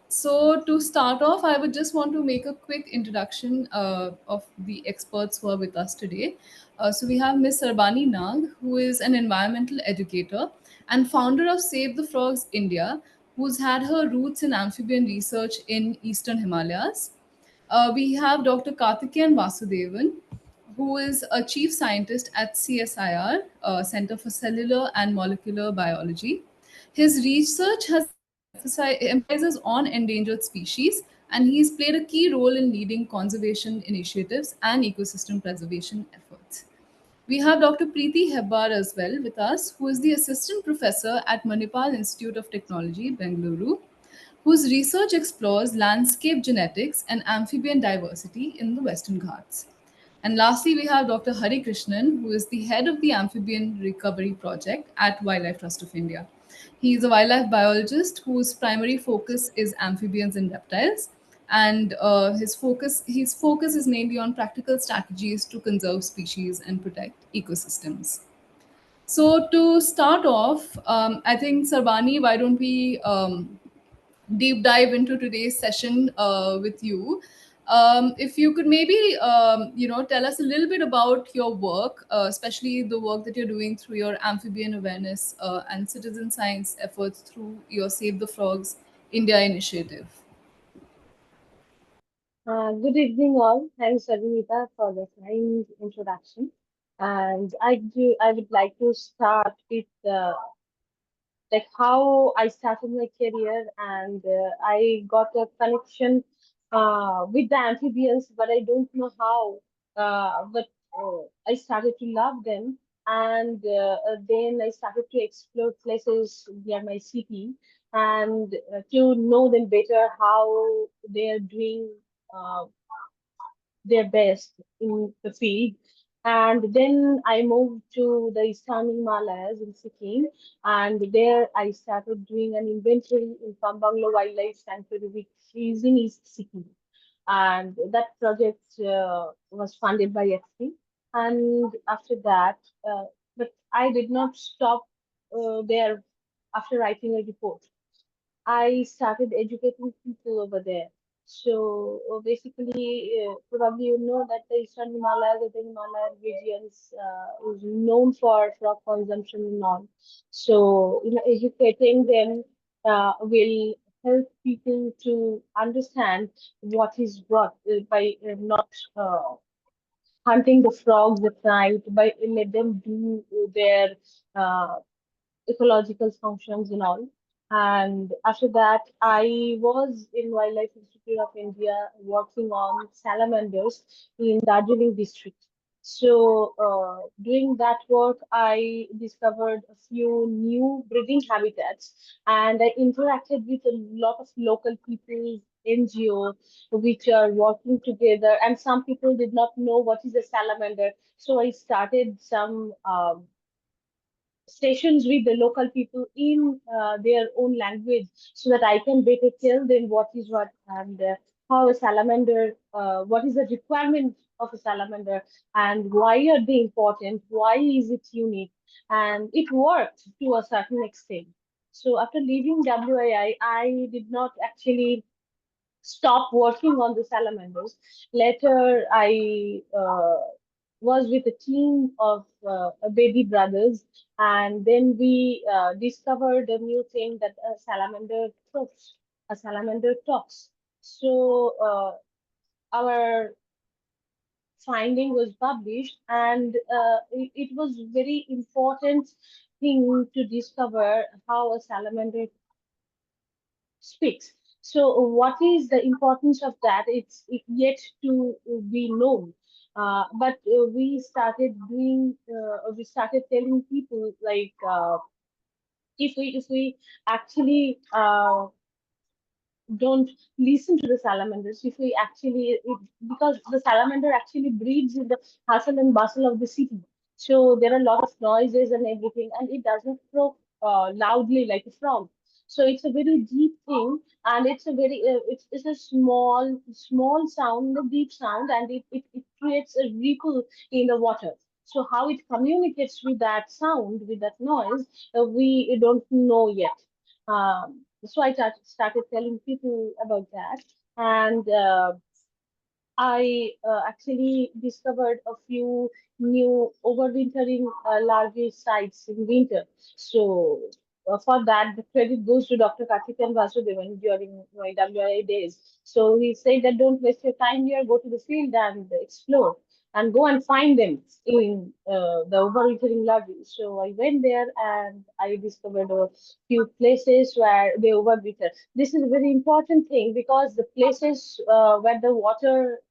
So, to start off, I would just want to make a quick introduction of the experts who are with us today. We have Ms. Sarbani Nag, who is an environmental educator and founder of Save the Frogs India, who's had her roots in amphibian research in Eastern Himalayas. We have Dr. Karthikeyan Vasudevan, who is a chief scientist at CSIR, Center for Cellular and Molecular Biology. His research has emphasizes on endangered species, and he's played a key role in leading conservation initiatives and ecosystem preservation efforts. We have Dr. Preeti Hebbar as well with us, who is the assistant professor at Manipal Institute of Technology, Bengaluru, whose research explores landscape genetics and amphibian diversity in the Western Ghats. And lastly, we have Dr. Harikrishnan, who is the head of the Amphibian Recovery Project at Wildlife Trust of India. He is a wildlife biologist whose primary focus is amphibians and reptiles, and his focus is mainly on practical strategies to conserve species and protect ecosystems. So to start off, I think Sarbani, why don't we deep dive into today's session with you. If you could maybe, tell us a little bit about your work, especially the work that you're doing through your amphibian awareness and citizen science efforts through your Save the Frogs India initiative. Good evening, all. Thanks, Adinita, for the kind introduction. And I would like to start with like how I started my career, and I got a connection with the amphibians, but I don't know how. But I started to love them, and then I started to explore places near my city and to know them better, how they are doing. Their best in the field. And then I moved to the Eastern Himalayas in Sikkim, and there I started doing an inventory in Pambanglo Wildlife Sanctuary, which is in East Sikkim. And that project was funded by FP. And after that, but I did not stop there after writing a report. I started educating people over there. So basically, probably you know that the Eastern Himalayas or the Himalayan regions is known for frog consumption and all. So educating them will help people to understand what is brought by not hunting the frogs at night, by let them do their uh, ecological functions and all. And after that, I was in Wildlife Institute of India working on salamanders in Darjeeling district. So, doing that work, I discovered a few new breeding habitats, and I interacted with a lot of local people, NGO, which are working together. And some people did not know what is a salamander, so I started some. Sessions with the local people in their own language so that I can better tell them what is what and how a salamander, what is the requirement of a salamander and why are they important, why is it unique. And it worked to a certain extent. So after leaving WII, did not actually stop working on the salamanders. Later, I was with a team of baby brothers, and then we discovered a new thing that a salamander talks. So our finding was published, and it was very important thing to discover how a salamander speaks. So, what is the importance of that? It's yet to be known. But we started telling people like if we actually don't listen to the salamanders, if we actually because the salamander actually breeds in the hustle and bustle of the city, so there are a lot of noises and everything, and it doesn't croak loudly like a frog. So it's a very deep thing, and it's a small sound, a deep sound, and it creates a ripple in the water. So how it communicates with that sound, with that noise, we don't know yet. So I started telling people about that, and I actually discovered a few new overwintering larvae sites in winter. So for that, the credit goes to Dr. Karthikeyan Vasudevan during my WIA days. So he said that don't waste your time here, go to the field and explore and go and find them in the overwintering larvae. So I went there and I discovered a few places where they overwinter. This is a very important thing because the places where the water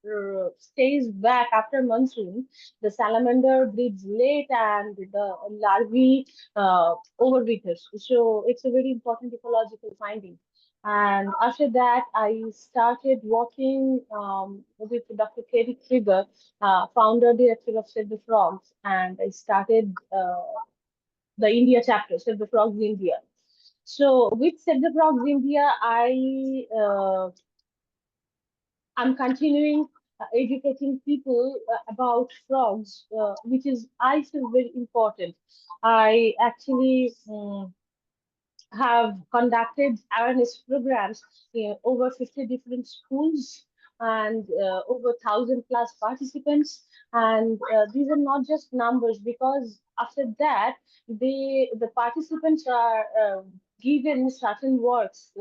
stays back after monsoon, the salamander breeds late and the larvae overwinters. So it's a very important ecological finding. And after that, I started working with Dr. Katie Krieger, founder director of Save the Frogs, and I started the India chapter, Save the Frogs India. So with Save the Frogs India, I'm continuing educating people about frogs, which is I feel very important. I actually have conducted awareness programs in over 50 different schools and over 1,000 plus participants. And these are not just numbers because after that, the participants are given certain works.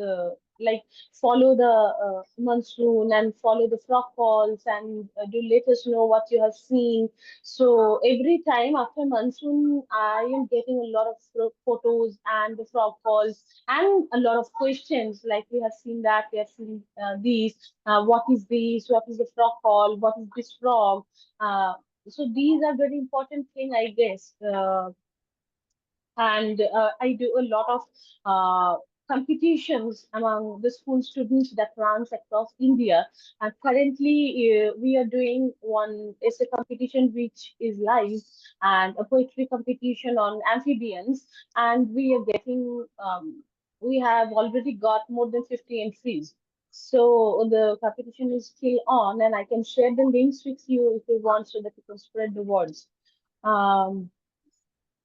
Like follow the monsoon and follow the frog calls and do let us know what you have seen. So every time after monsoon, I am getting a lot of photos and the frog calls and a lot of questions. Like we have seen that, we have seen these. What is this? What is the frog call? What is this frog? So these are very important thing, I guess. And I do a lot of competitions among the school students that runs across India. And currently, we are doing one essay competition which is live and a poetry competition on amphibians, and we are getting. We have already got more than 50 entries. So the competition is still on, and I can share the links with you if you want, so that you can spread the words. Um,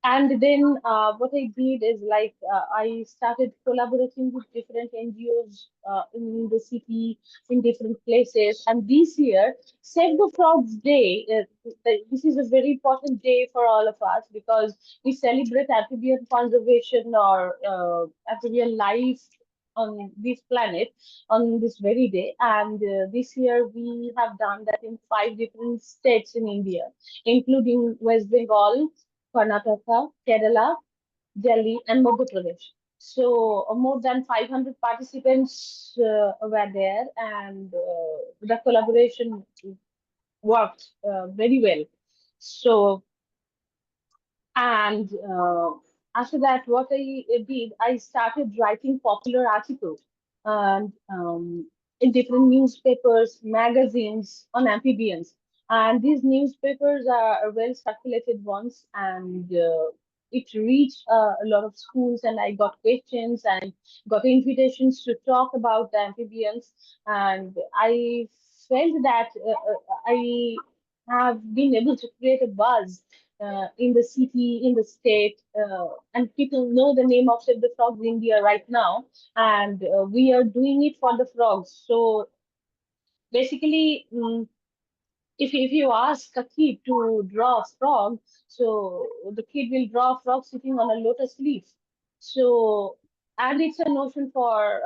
and then what I did is like I started collaborating with different NGOs in the city, in different places. And this year, Save the Frogs Day, this is a very important day for all of us because we celebrate amphibian conservation or amphibian life on this planet on this very day. And this year we have done that in 5 different states in India, including West Bengal, Karnataka, Kerala, Delhi, and Madhya Pradesh. So more than 500 participants were there, and the collaboration worked very well. So and after that, what I did, I started writing popular articles and in different newspapers, magazines on amphibians. And these newspapers are well circulated ones, and it reached a lot of schools. And I got questions and got invitations to talk about the amphibians. And I felt that I have been able to create a buzz in the city, in the state, and people know the name of Save the Frogs India right now, and we are doing it for the frogs. So basically, if you ask a kid to draw a frog, so the kid will draw a frog sitting on a lotus leaf. So, and it's a notion for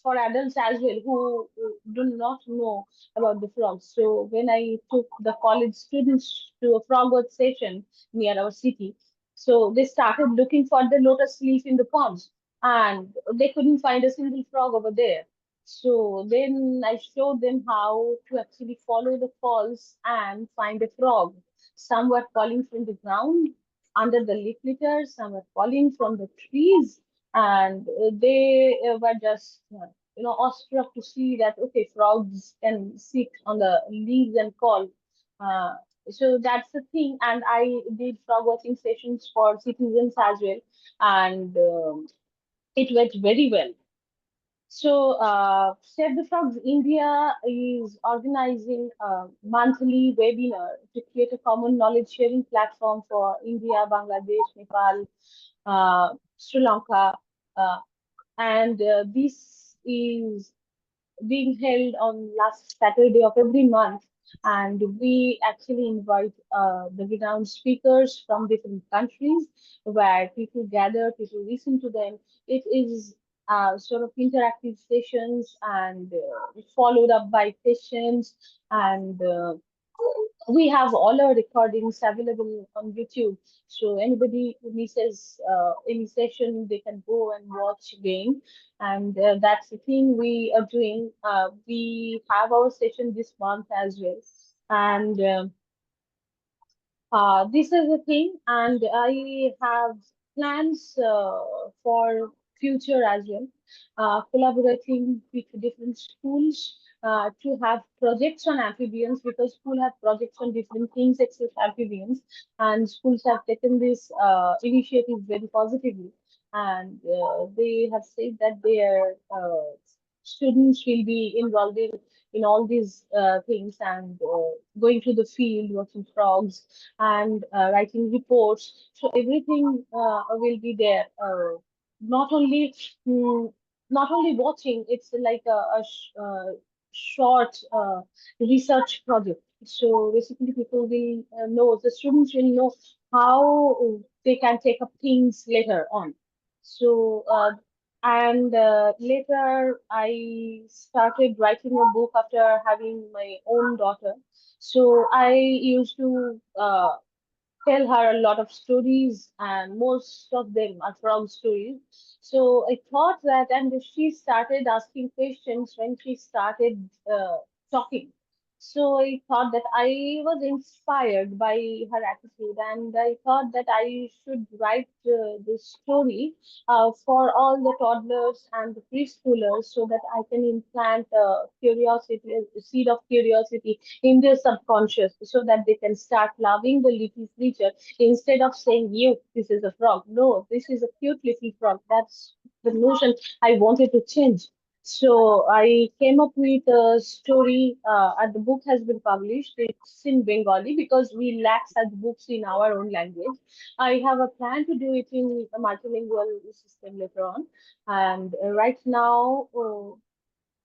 adults as well who do not know about the frogs. So when I took the college students to a frog earth session near our city, so they started looking for the lotus leaf in the ponds, and they couldn't find a single frog over there. So then I showed them how to actually follow the calls and find a frog. Some were calling from the ground under the leaf litter, some were calling from the trees, and they were just awestruck to see that okay, frogs can sit on the leaves and call. Uh, so that's the thing, and I did frog watching sessions for citizens as well, and it went very well. So, Save the Frogs India is organizing a monthly webinar to create a common knowledge sharing platform for India, Bangladesh, Nepal, Sri Lanka. And this is being held on last Saturday of every month. And we actually invite the renowned speakers from different countries where people gather, people listen to them. It is sort of interactive sessions and followed up by questions and we have all our recordings available on YouTube. So anybody who misses any session, they can go and watch again. And that's the thing we are doing. We have our session this month as well. And this is the thing, and I have plans for future as well, collaborating with different schools to have projects on amphibians because school have projects on different things except amphibians, and schools have taken this initiative very positively, and they have said that their students will be involved in all these things and going to the field, watching frogs, and writing reports. So everything will be there. Not only mm, not only watching, it's like short research project. So basically, people will know, the students will know how they can take up things later on. So and later I started writing a book after having my own daughter. So I used to tell her a lot of stories, and most of them are frog stories. So I thought that, and she started asking questions when she started talking. So I thought that I was inspired by her attitude, and I thought that I should write this story for all the toddlers and the preschoolers so that I can implant curiosity, a seed of curiosity in their subconscious so that they can start loving the little creature instead of saying, you, this is a frog. No, this is a cute little frog. That's the notion I wanted to change. So I came up with a story, and the book has been published. It's in Bengali because we lack such books in our own language. I have a plan to do it in a multilingual system later on. And right now,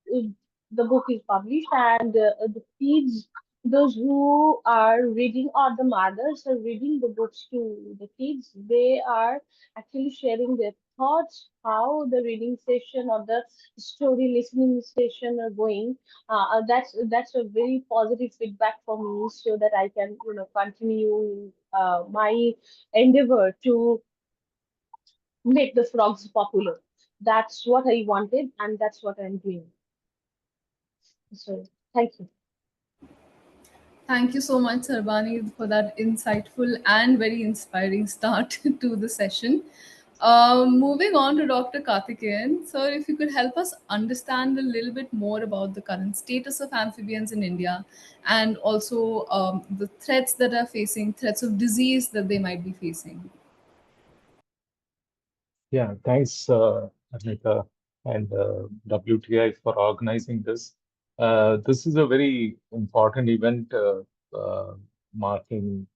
it- the book is published, and the kids, those who are reading, or the mothers are reading the books to the kids, they are actually sharing their thoughts, how the reading session or the story listening session are going. That's a very positive feedback for me, so that I can continue my endeavor to make the frogs popular. That's what I wanted, and that's what I'm doing. So thank you. Thank you so much, Sarbani, for that insightful and very inspiring start to the session. Moving on to Dr. Karthikeyan. Sir, if you could help us understand a little bit more about the current status of amphibians in India and also the threats that are facing, threats of disease that they might be facing. Yeah, thanks, Anita and WTI for organizing this. This is a very important event marking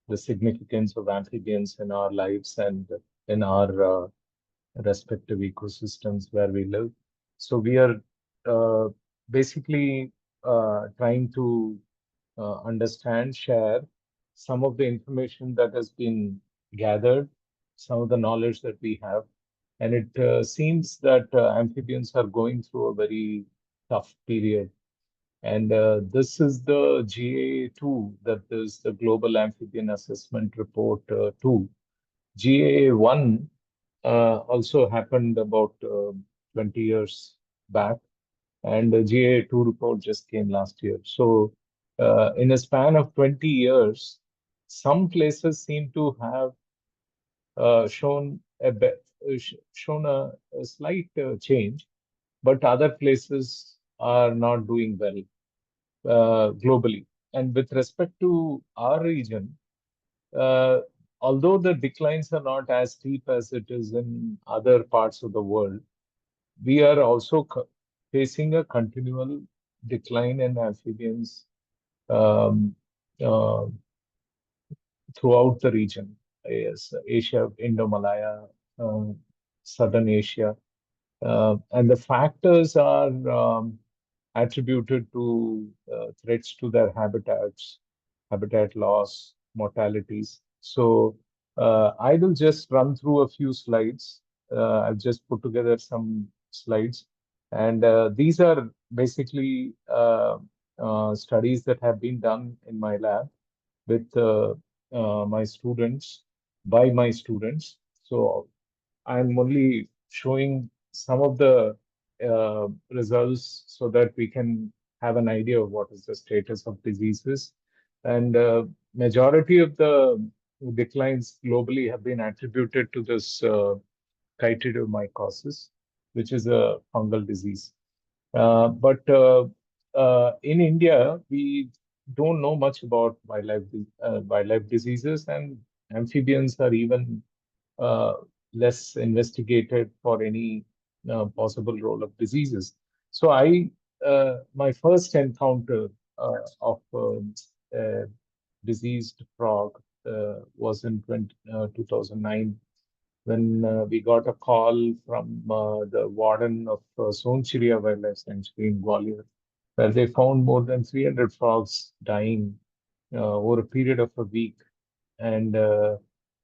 the significance of amphibians in our lives and in our respective ecosystems where we live. So we are uh, basically trying to understand, share some of the information that has been gathered, some of the knowledge that we have. And it seems that amphibians are going through a very tough period. And this is the GA2, that is the Global Amphibian Assessment Report 2. GA1 also happened about 20 years back, and the GA2 report just came last year. So, in a span of 20 years, some places seem to have shown a slight change, but other places are not doing well globally. And with respect to our region, uh, although the declines are not as steep as it is in other parts of the world, we are also facing a continual decline in amphibians um, uh, throughout the region. Yes, Asia, Indo-Malaya, Southern Asia. And the factors are attributed to threats to their habitats, habitat loss, mortalities. So I will just run through a few slides. I've just put together some slides, and these are basically studies that have been done in my lab with my students, by my students. So I'm only showing some of the results so that we can have an idea of what is the status of diseases. And majority of the declines globally have been attributed to this chytridiomycosis, which is a fungal disease. But in India, we don't know much about wildlife diseases, and amphibians are even uh, less investigated for any possible role of diseases. So my first encounter of a diseased frog was in 2009 when we got a call from the warden of Sonchiria Wildlife Sanctuary in Gwalior, where they found more than 300 frogs dying over a period of a week. And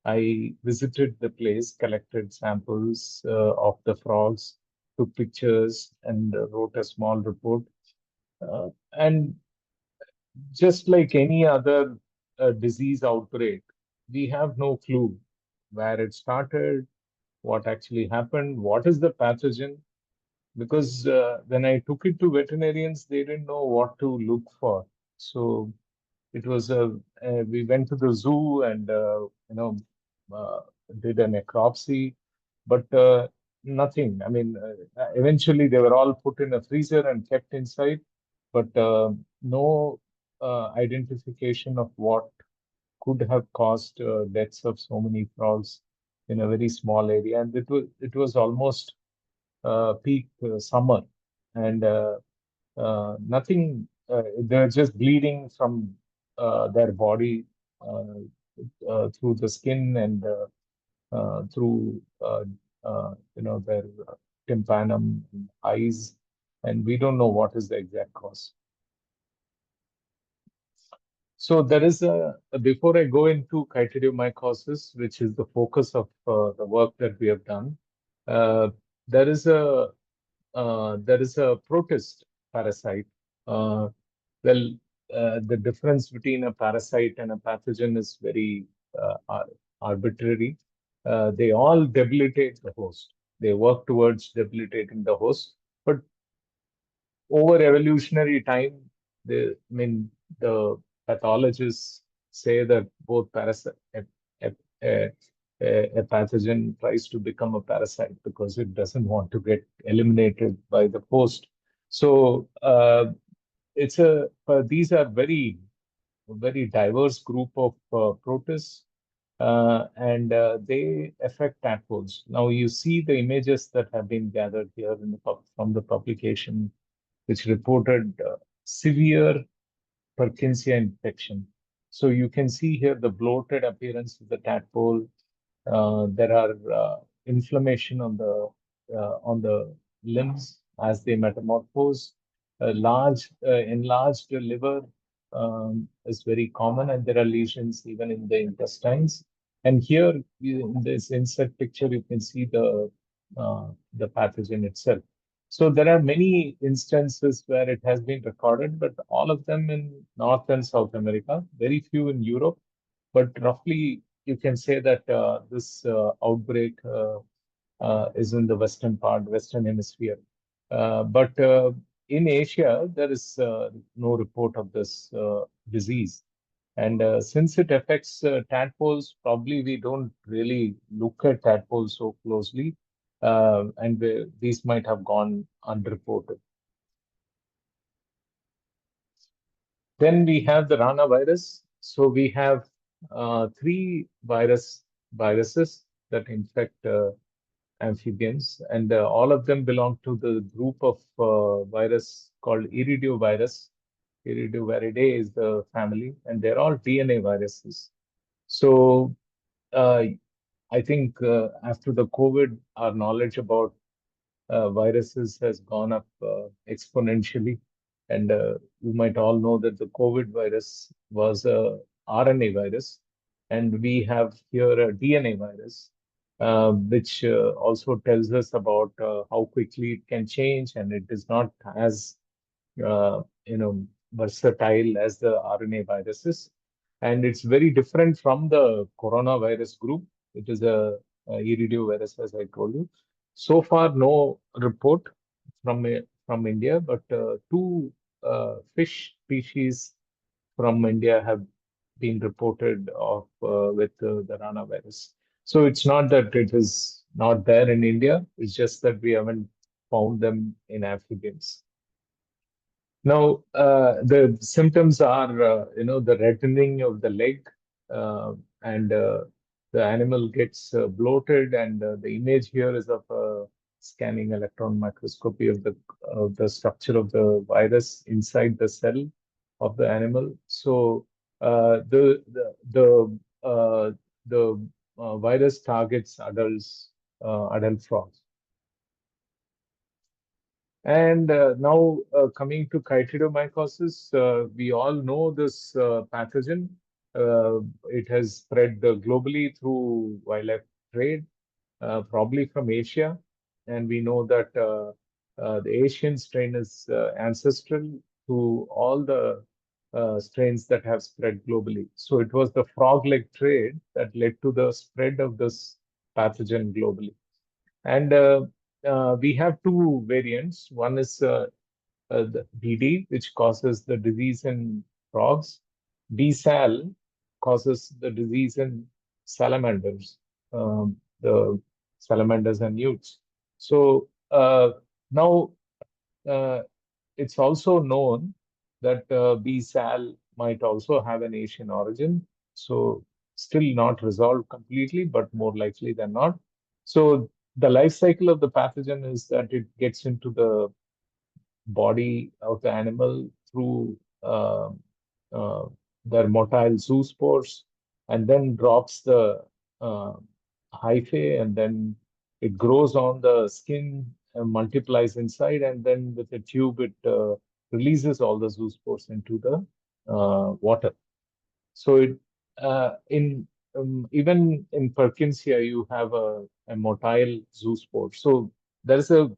I visited the place, collected samples of the frogs, took pictures, and wrote a small report. And just like any other disease outbreak, we have no clue where it started, what actually happened, what is the pathogen. Because when I took it to veterinarians, they didn't know what to look for. So it was we went to the zoo and uh, did a necropsy, but nothing. I mean, eventually they were all put in a freezer and kept inside, but no identification of what could have caused deaths of so many frogs in a very small area. And it was almost peak summer, and nothing. They're just bleeding from their body uh, through the skin and through their tympanum and eyes, and we don't know what is the exact cause. So there is before I go into chytridiomycosis, which is the focus of the work that we have done, uh, there is a protist parasite. Uh, well, the difference between a parasite and a pathogen is very arbitrary. They all debilitate the host. They work towards debilitating the host, but over evolutionary time, I mean, the pathologists say that both a, a, a pathogen tries to become a parasite because it doesn't want to get eliminated by the host. So these are very diverse group of protists, and they affect tadpoles. Now you see the images that have been gathered here from the publication, which reported severe Parkinsia infection. So you can see here the bloated appearance of the tadpole. There are inflammation on the limbs as they metamorphose. A large enlarged liver is very common, and there are lesions even in the intestines. And here in this insect picture, you can see the pathogen itself. So there are many instances where it has been recorded, but all of them in North and South America, very few in Europe. But roughly, you can say that this outbreak is in the Western Hemisphere. But in Asia, there is no report of this disease. And since it affects tadpoles, probably we don't really look at tadpoles so closely, and these might have gone unreported. Then we have the Rana virus. So we have three viruses that infect amphibians, and all of them belong to the group of virus called Iridiovirus. Iridoviridae is the family, and they're all DNA viruses. So uh, I think after the COVID, our knowledge about viruses has gone up exponentially. And you might all know that the COVID virus was a RNA virus, and we have here a DNA virus, which also tells us about how quickly it can change, and it is not as versatile as the RNA viruses. And it's very different from the coronavirus group. It is a iridovirus, as I told you. So far, no report from India, but two fish species from India have been reported of with the Rana virus. So it's not that it is not there in India. It's just that we haven't found them in amphibians. Now, the symptoms are, the reddening of the leg, and the animal gets bloated. And the image here is of a scanning electron microscopy of the structure of the virus inside the cell of the animal. So the virus targets adult frogs. And now coming to chytridomycosis, we all know this pathogen. It has spread globally through wildlife trade, probably from Asia. And we know that the Asian strain is ancestral to all the strains that have spread globally. So it was the frog leg trade that led to the spread of this pathogen globally. And we have two variants. One is the BD, which causes the disease in frogs. BSAL causes the disease in salamanders, the salamanders and newts. So now it's also known that BSAL might also have an Asian origin. So still not resolved completely, but more likely than not. So the life cycle of the pathogen is that it gets into the body of the animal through uh, their motile zoospores, and then drops the uh, hyphae, and then it grows on the skin and multiplies inside, and then with a tube it releases all the zoospores into the water. So it in even in Perkinsia you have a motile zoospore. So there is a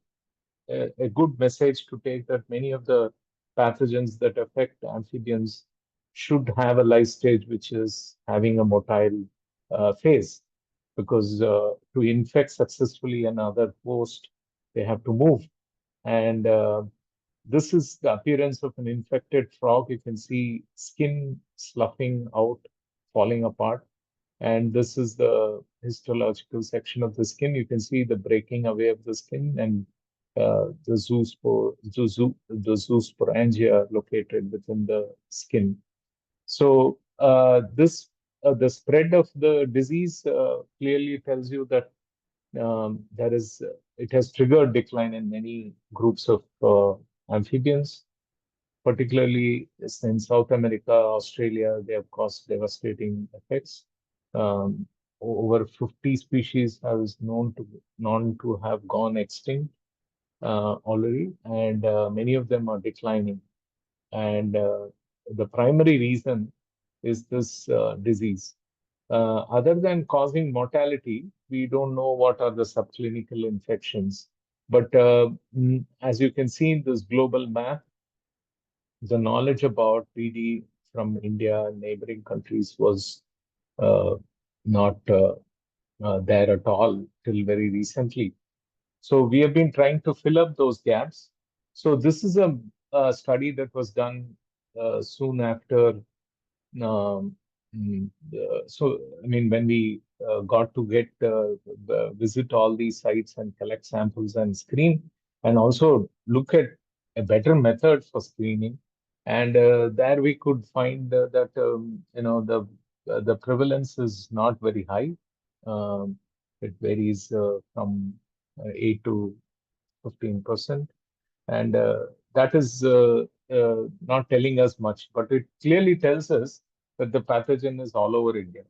good message to take that many of the pathogens that affect amphibians should have a life stage which is having a motile phase, because to infect successfully another host, they have to move. And this is the appearance of an infected frog. You can see skin sloughing out, falling apart. And this is the histological section of the skin. You can see the breaking away of the skin, and the zoosporangia located within the skin. So the spread of the disease clearly tells you that it has triggered decline in many groups of amphibians, particularly in South America, Australia. They have caused devastating effects. Over 50 species is known to have gone extinct already, and many of them are declining. And the primary reason is this disease. Other than causing mortality, we don't know what are the subclinical infections. But as you can see in this global map, the knowledge about PD from India and neighboring countries was not there at all till very recently. So we have been trying to fill up those gaps. So this is a study that was done soon after. Um, so I mean, when we got to visit all these sites and collect samples and screen, and also look at a better method for screening, and there we could find that the prevalence is not very high. It varies from 8 to 15%. And that is not telling us much, but it clearly tells us that the pathogen is all over India.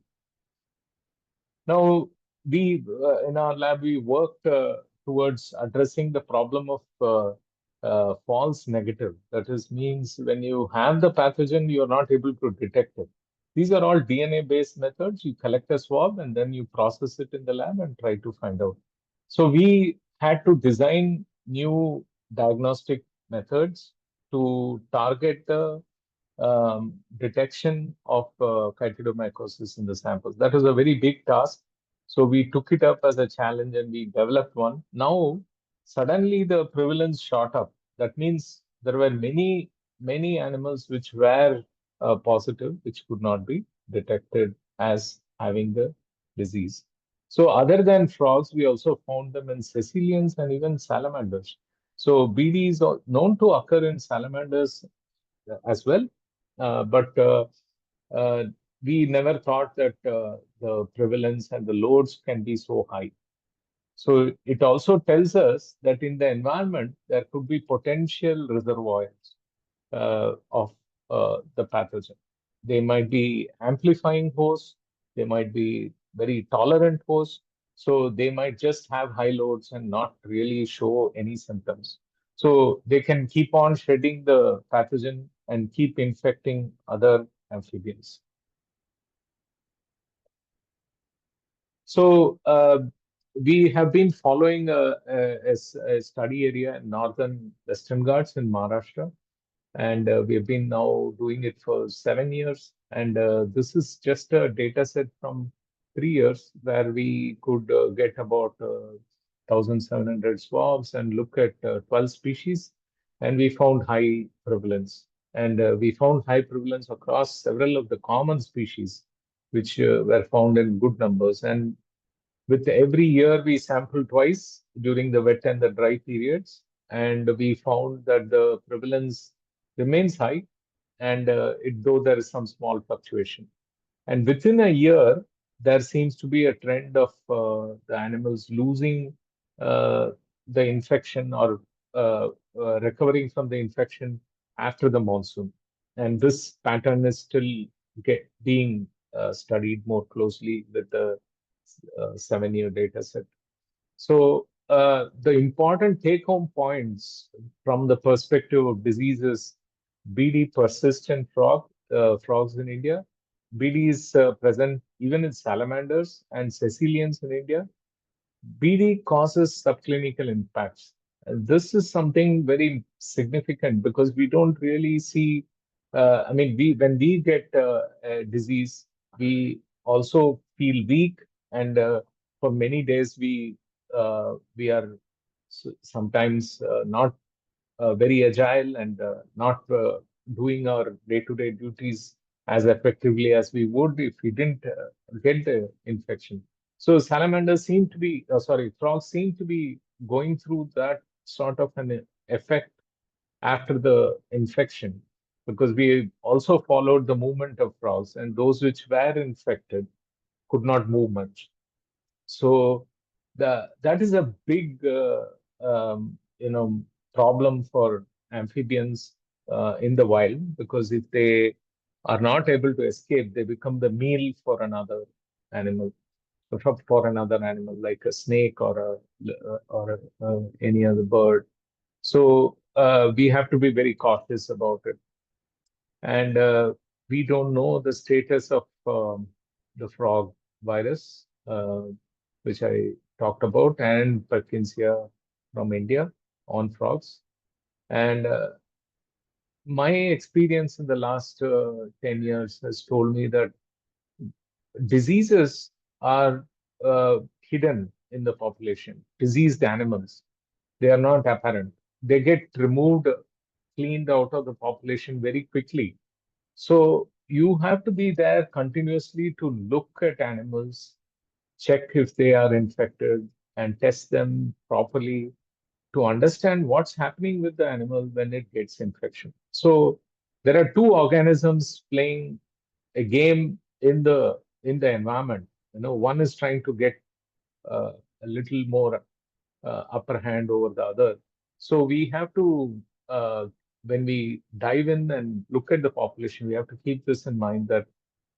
Now, we in our lab, we worked towards addressing the problem of false negative. That is, means when you have the pathogen, you are not able to detect it. These are all DNA-based methods. You collect a swab and then you process it in the lab and try to find out. So we had to design new diagnostic methods to target the detection of chytridomycosis in the samples. That was a very big task. So we took it up as a challenge and we developed one. Now, suddenly the prevalence shot up. That means there were many animals which were positive, which could not be detected as having the disease. So other than frogs, we also found them in caecilians and even salamanders. So BD is known to occur in salamanders as well, but uh, we never thought that the prevalence and the loads can be so high. So it also tells us that in the environment, there could be potential reservoirs of the pathogen. They might be amplifying hosts, they might be very tolerant hosts, so they might just have high loads and not really show any symptoms. So they can keep on shedding the pathogen and keep infecting other amphibians. So we have been following a study area in northern Western Ghats in Maharashtra, and we have been now doing it for 7 years. And this is just a data set from 3 years where we could get about 1,700 swabs and look at 12 species, and we found high prevalence. And we found high prevalence across several of the common species, which were found in good numbers. And with every year, we sampled twice during the wet and the dry periods, and we found that the prevalence remains high, and though there is some small fluctuation. And within a year, there seems to be a trend of the animals losing uh, the infection or recovering from the infection after the monsoon. And this pattern is still being studied more closely with the 7 year data set. So the important take-home points from the perspective of diseases, BD persists in frogs in India. BD is present even in salamanders and caecilians in India. BD causes subclinical impacts. And this is something very significant because we don't really see. I mean, we when we get a disease, we also feel weak, and for many days we are sometimes not very agile and not doing our day-to-day duties as effectively as we would if we didn't get the infection. So salamanders seem to be, frogs seem to be going through that sort of an effect after the infection, because we also followed the movement of frogs, and those which were infected could not move much. So that is a big problem for amphibians in the wild, because if they are not able to escape, they become the meal for another animal, for another animal like a snake or any other bird. So we have to be very cautious about it. And we don't know the status of the frog virus, which I talked about, and Parkinsia from India on frogs. And my experience in the last 10 years has told me that diseases are hidden in the population. Diseased animals, they are not apparent. They get removed, cleaned out of the population very quickly. So you have to be there continuously to look at animals, check if they are infected, and test them properly to understand what's happening with the animal when it gets infection. So there are two organisms playing a game in the environment. One is trying to get a little more upper hand over the other. So we have to, when we dive in and look at the population, we have to keep this in mind that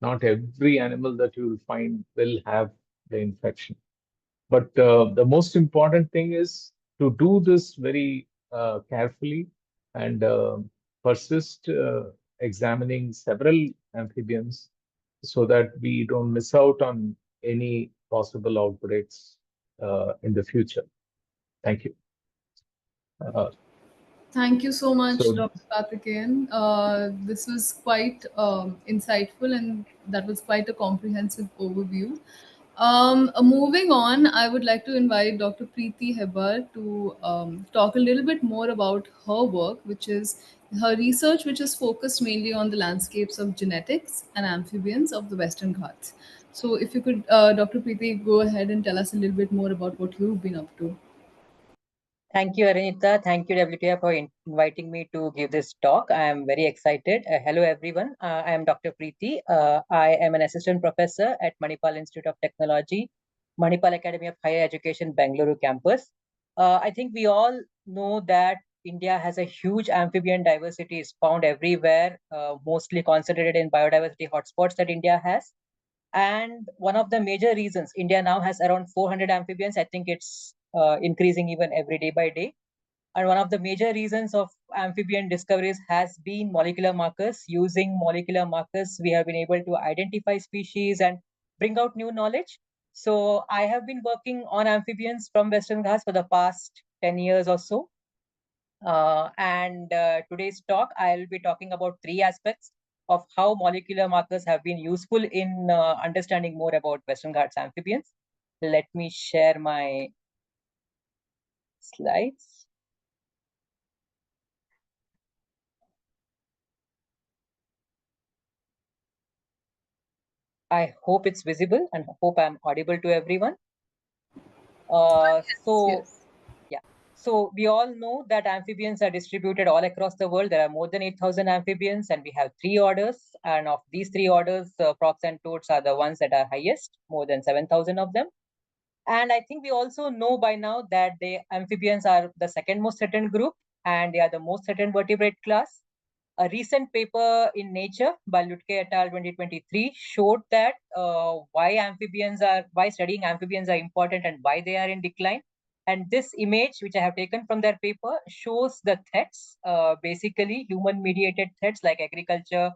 not every animal that you will find will have the infection. But the most important thing is to do this very carefully and persist examining several amphibians so that we don't miss out on any possible outbreaks in the future. Thank you. Uh, Thank you so much, so Dr. Karthikeyan. This was quite insightful, and that was quite a comprehensive overview. Moving on, I would like to invite Dr. Preeti Hebbar to talk a little bit more about her work, which is her research, which is focused mainly on the landscapes of genetics and amphibians of the Western Ghats. So, if you could, Dr. Preeti, go ahead and tell us a little bit more about what you've been up to. Thank you, Aranita. Thank you, WTF, for inviting me to give this talk. I am very excited. Hello, everyone. I am Dr. Preeti. I am an assistant professor at Manipal Institute of Technology, Manipal Academy of Higher Education, Bengaluru campus. I think we all know that India has a huge amphibian diversity. Is found everywhere, mostly concentrated in biodiversity hotspots that India has. And one of the major reasons India now has around 400 amphibians. I think it's increasing even every day by day. And one of the major reasons of amphibian discoveries has been molecular markers. Using molecular markers, we have been able to identify species and bring out new knowledge. So I have been working on amphibians from Western Ghats for the past 10 years or so. And today's talk, I'll be talking about three aspects of how molecular markers have been useful in understanding more about Western Ghats amphibians. Let me share my slides. I hope it's visible and hope I'm audible to everyone. Yes. Yeah. So we all know that amphibians are distributed all across the world. There are more than 8,000 amphibians, and we have three orders. And of these three orders, frogs and toads are the ones that are highest, more than 7,000 of them. And I think we also know by now that the amphibians are the second most threatened group, and they are the most threatened vertebrate class. A recent paper in Nature by Lutke et al. 2023 showed that why studying amphibians are important and why they are in decline. And this image, which I have taken from their paper, shows the threats, basically human-mediated threats like agriculture,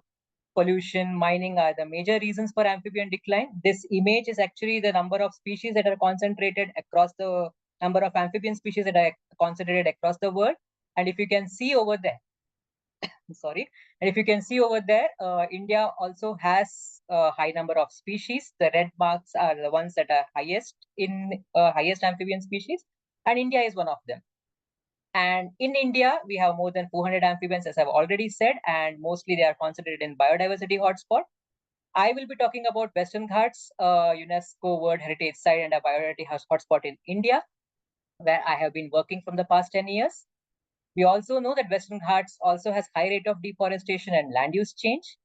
pollution, mining are the major reasons for amphibian decline. This image is actually the number of species that are concentrated across the number of amphibian species that are concentrated across the world. And if you can see over there, sorry, and if you can see over there, India also has a high number of species. The red marks are the ones that are highest in highest amphibian species, and India is one of them. And in India, we have more than 400 amphibians, as I've already said, and mostly they are concentrated in biodiversity hotspot. I will be talking about Western Ghats, UNESCO World Heritage Site and a biodiversity hotspot in India, where I have been working from the past 10 years. We also know that Western Ghats also has high rate of deforestation and land use change,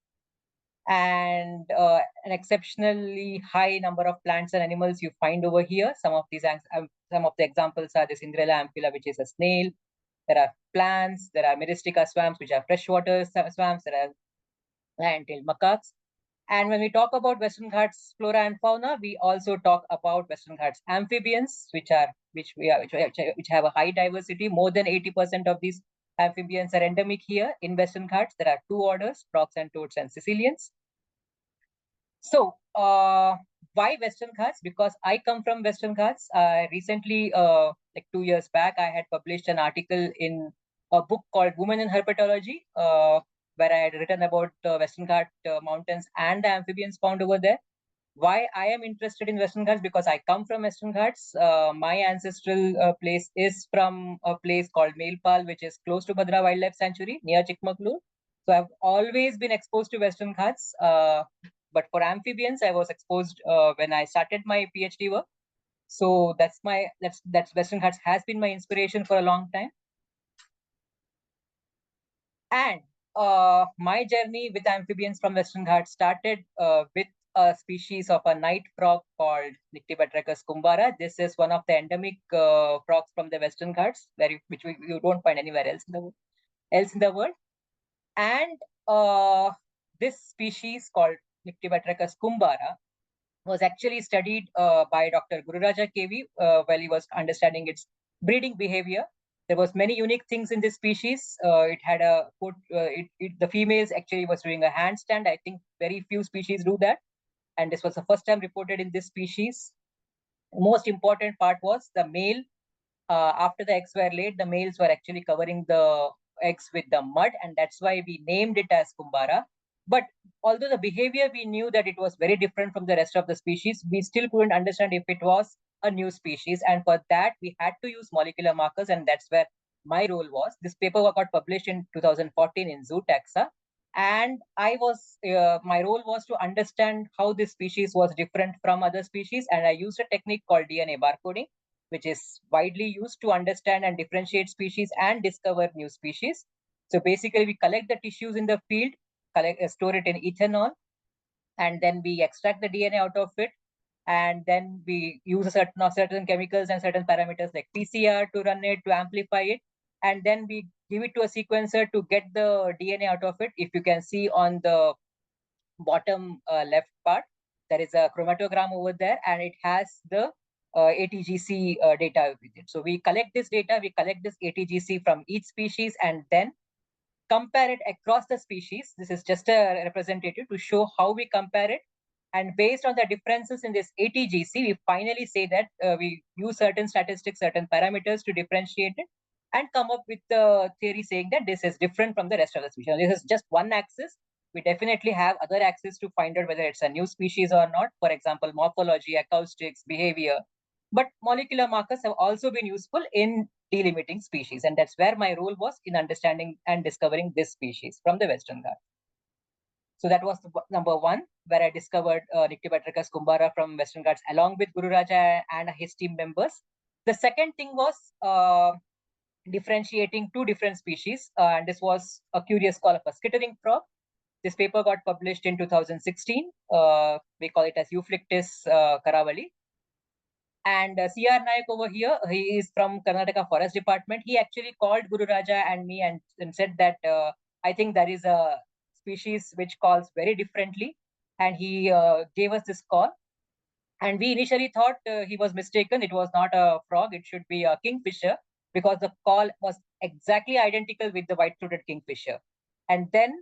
and an exceptionally high number of plants and animals you find over here. Some of the examples are the Cinderella amphila, which is a snail. There are plants. There are Myristica swamps, which are freshwater swamps. There are lion-tailed macaques. And when we talk about Western Ghats flora and fauna, we also talk about Western Ghats amphibians, which have a high diversity. More than 80% of these amphibians are endemic here in Western Ghats. There are two orders: frogs and toads and Sicilians. So, why Western Ghats? Because I come from Western Ghats. Recently, like 2 years back, I had published an article in a book called Women in Herpetology, where I had written about Western Ghat mountains and the amphibians found over there. Why I am interested in Western Ghats? Because I come from Western Ghats. My ancestral place is from a place called Manipal, which is close to Bhadra Wildlife Sanctuary near Chikmagalur. So I've always been exposed to Western Ghats. But for amphibians, I was exposed when I started my PhD work. So that's Western Ghats has been my inspiration for a long time. And my journey with amphibians from Western Ghats started with a species of a night frog called Nyctibatrachus kumbara. This is one of the endemic frogs from the Western Ghats, which you don't find anywhere else in the world. And this species called Nyctibatrachus kumbara was actually studied by Dr. Gururaja KV while he was understanding its breeding behavior. There was many unique things in this species. It had the females actually was doing a handstand. I think very few species do that. And this was the first time reported in this species. Most important part was the male, after the eggs were laid, the males were actually covering the eggs with the mud, and that's why we named it as Kumbara. But although the behavior, we knew that it was very different from the rest of the species, we still couldn't understand if it was a new species. And for that, we had to use molecular markers, and that's where my role was. This paper got published in 2014 in Zootaxa. And my role was to understand how this species was different from other species. And I used a technique called DNA barcoding, which is widely used to understand and differentiate species and discover new species. So basically, we collect the tissues in the field, store it in ethanol, and then we extract the DNA out of it. And then we use certain chemicals and certain parameters like PCR to run it, to amplify it. And then we give it to a sequencer to get the DNA out of it. If you can see on the bottom left part, there is a chromatogram over there, and it has the ATGC data with it. So we collect this data, we collect this ATGC from each species, and then compare it across the species. This is just a representative to show how we compare it. And based on the differences in this ATGC, we finally say that we use certain statistics, certain parameters to differentiate it, and come up with the theory saying that this is different from the rest of the species. Now, this is just one axis. We definitely have other axes to find out whether it's a new species or not. For example, morphology, acoustics, behavior. But molecular markers have also been useful in delimiting species. And that's where my role was in understanding and discovering this species from the Western Ghats. So that was number one, where I discovered Nyctibatrachus kumbara from Western Ghats along with Guru Raja and his team members. The second thing was differentiating two different species. And this was a curious call of a skittering frog. This paper got published in 2016. We call it as Euphlyctis karawali. And C.R. Nayak over here, he is from Karnataka Forest Department. He actually called Guru Raja and me and said that I think there is a species which calls very differently. And he gave us this call. And we initially thought he was mistaken. It was not a frog. It should be a kingfisher, because the call was exactly identical with the white-throated kingfisher. And then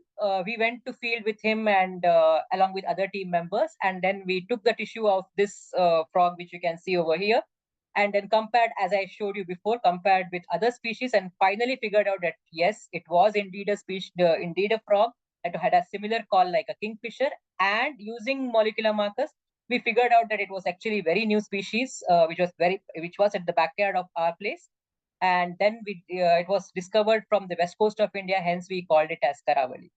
we went to field with him and along with other team members. And then we took the tissue of this frog, which you can see over here, and then compared, as I showed you before, compared with other species, and finally figured out that yes, it was indeed a species, indeed a frog that had a similar call like a kingfisher. And using molecular markers, we figured out that it was actually very new species, which was at the backyard of our place. And then it was discovered from the west coast of India, hence we called it as Karawali.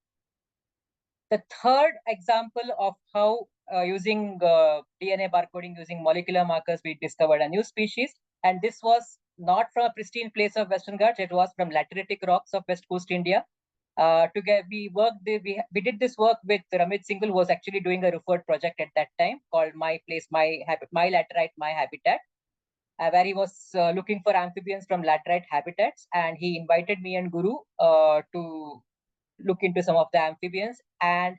The third example of how using DNA barcoding, using molecular markers, we discovered a new species. And this was not from a pristine place of Western Ghats, it was from lateritic rocks of West Coast India. Together, we did this work with Ramit Singhal, who was actually doing a referred project at that time called My Place, My Laterite, My Habitat, where he was looking for amphibians from laterite habitats. And he invited me and Guru to look into some of the amphibians. And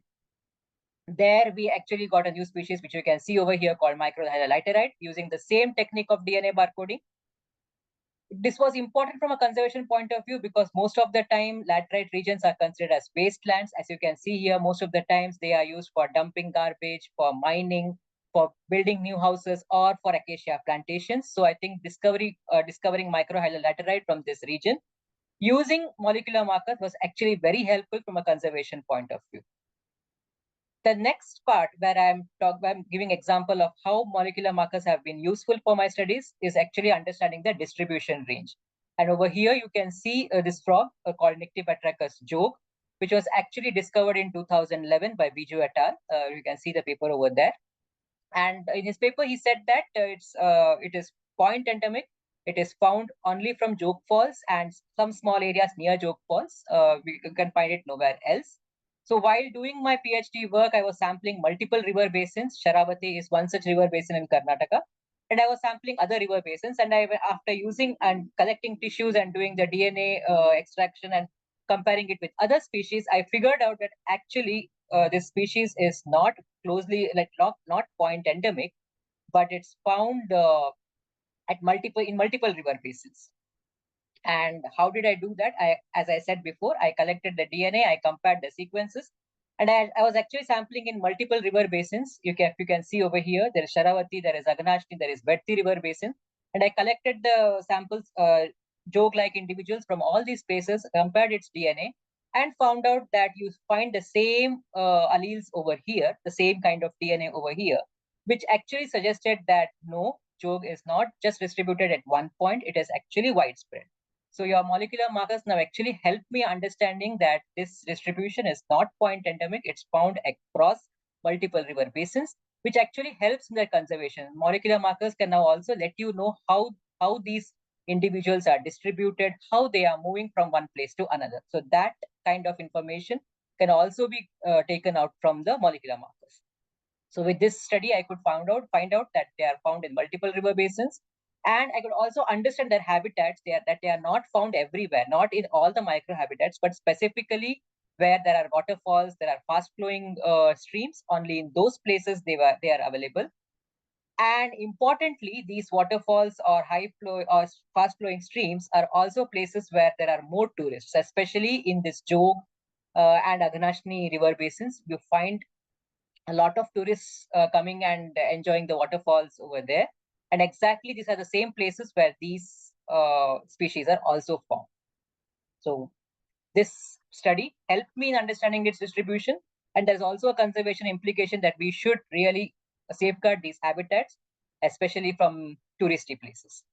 there we actually got a new species, which you can see over here, called microhydroliterite, using the same technique of DNA barcoding. This was important from a conservation point of view because most of the time laterite regions are considered as wastelands. As you can see here, most of the times they are used for dumping garbage, for mining, for building new houses, or for acacia plantations. So I think discovering microhydroliterite from this region using molecular markers was actually very helpful from a conservation point of view. The next part where I'm giving example of how molecular markers have been useful for my studies is actually understanding the distribution range. And over here you can see this frog called Nyctibatrachus jogue, which was actually discovered in 2011 by Biju et al. You can see the paper over there. And in his paper, he said that it is point endemic. It is found only from jogue falls and some small areas near jogue falls. You can find it nowhere else. So while doing my PhD work, I was sampling multiple river basins. Sharavati is one such river basin in Karnataka. And I was sampling other river basins. And after using and collecting tissues and doing the DNA extraction and comparing it with other species, I figured out that actually this species is not closely, like not point endemic, but it's found in multiple river basins. And how did I do that? As I said before, I collected the DNA, I compared the sequences, and I was actually sampling in multiple river basins. You can see over here, there is Sharavati, there is Agnashni, there is Betty river basin, and I collected the samples, joke-like individuals from all these places, compared its DNA, and found out that you find the same alleles over here, the same kind of DNA over here, which actually suggested that no, joke is not just distributed at one point, it is actually widespread. So your molecular markers now actually help me understanding that this distribution is not point endemic, it's found across multiple river basins, which actually helps in their conservation. Molecular markers can now also let you know how these individuals are distributed, how they are moving from one place to another. So that kind of information can also be taken out from the molecular markers. So with this study, I could find out that they are found in multiple river basins, and I could also understand their habitats. That they are not found everywhere, not in all the microhabitats, but specifically where there are waterfalls, there are fast-flowing streams. Only in those places they are available. And importantly, these waterfalls or high flow or fast-flowing streams are also places where there are more tourists, especially in this Jog and Agnashni river basins. You find a lot of tourists coming and enjoying the waterfalls over there. And exactly these are the same places where these species are also found. So this study helped me in understanding its distribution. And there's also a conservation implication that we should really safeguard these habitats, especially from touristy places.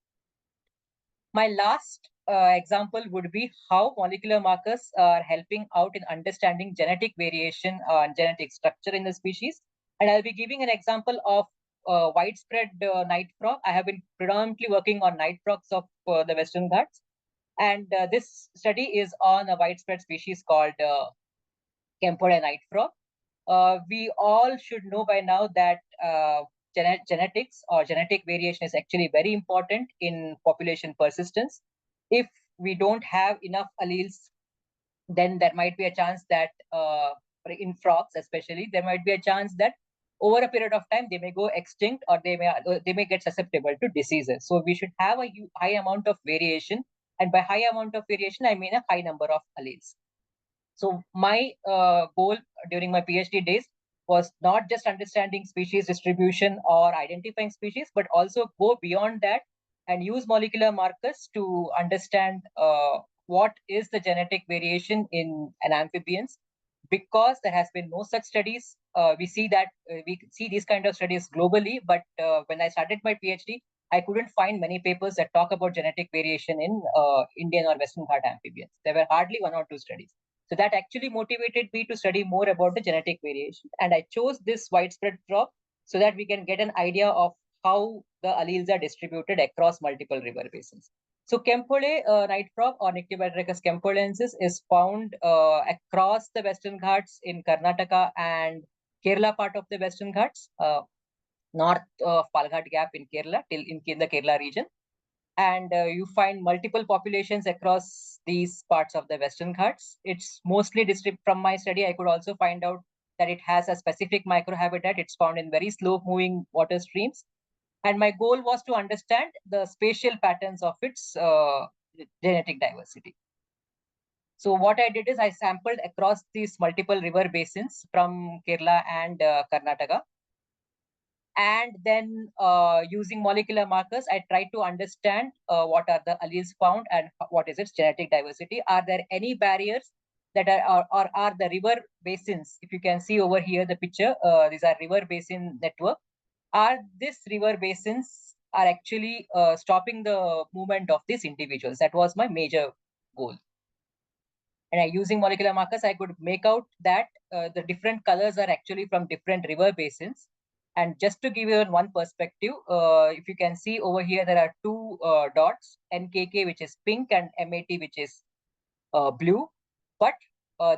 My last example would be how molecular markers are helping out in understanding genetic variation and genetic structure in the species. And I'll be giving an example of widespread night frog. I have been predominantly working on night frogs of the Western Ghats. And this study is on a widespread species called Kempode night frog. We all should know by now that genetics or genetic variation is actually very important in population persistence. If we don't have enough alleles, then there might be a chance that in frogs especially, there might be a chance that over a period of time they may go extinct, or they may get susceptible to diseases. So we should have a high amount of variation, and by high amount of variation I mean a high number of alleles. So my goal during my PhD days was not just understanding species distribution or identifying species, but also go beyond that and use molecular markers to understand what is the genetic variation in an amphibians. Because there has been no such studies, we see these kind of studies globally, but when I started my PhD, I couldn't find many papers that talk about genetic variation in Indian or Western Ghat amphibians. There were hardly one or two studies. So that actually motivated me to study more about the genetic variation. And I chose this widespread frog so that we can get an idea of how the alleles are distributed across multiple river basins. So Kempode night frog or Nyctiobatrachus kempolensis is found across the Western Ghats in Karnataka and Kerala part of the Western Ghats, north of Palghat Gap in Kerala, in the Kerala region. And you find multiple populations across these parts of the Western Ghats. It's mostly from my study, I could also find out that it has a specific microhabitat. It's found in very slow-moving water streams. And my goal was to understand the spatial patterns of its genetic diversity. So what I did is I sampled across these multiple river basins from Kerala and Karnataka. And then using molecular markers, I tried to understand what are the alleles found and what is its genetic diversity. Are there any barriers that are the river basins? If you can see over here the picture, these are river basin network. Are these river basins are actually stopping the movement of these individuals? That was my major goal. And using molecular markers, I could make out that the different colors are actually from different river basins. And just to give you one perspective, if you can see over here, there are two dots, NKK, which is pink, and MAT, which is blue. But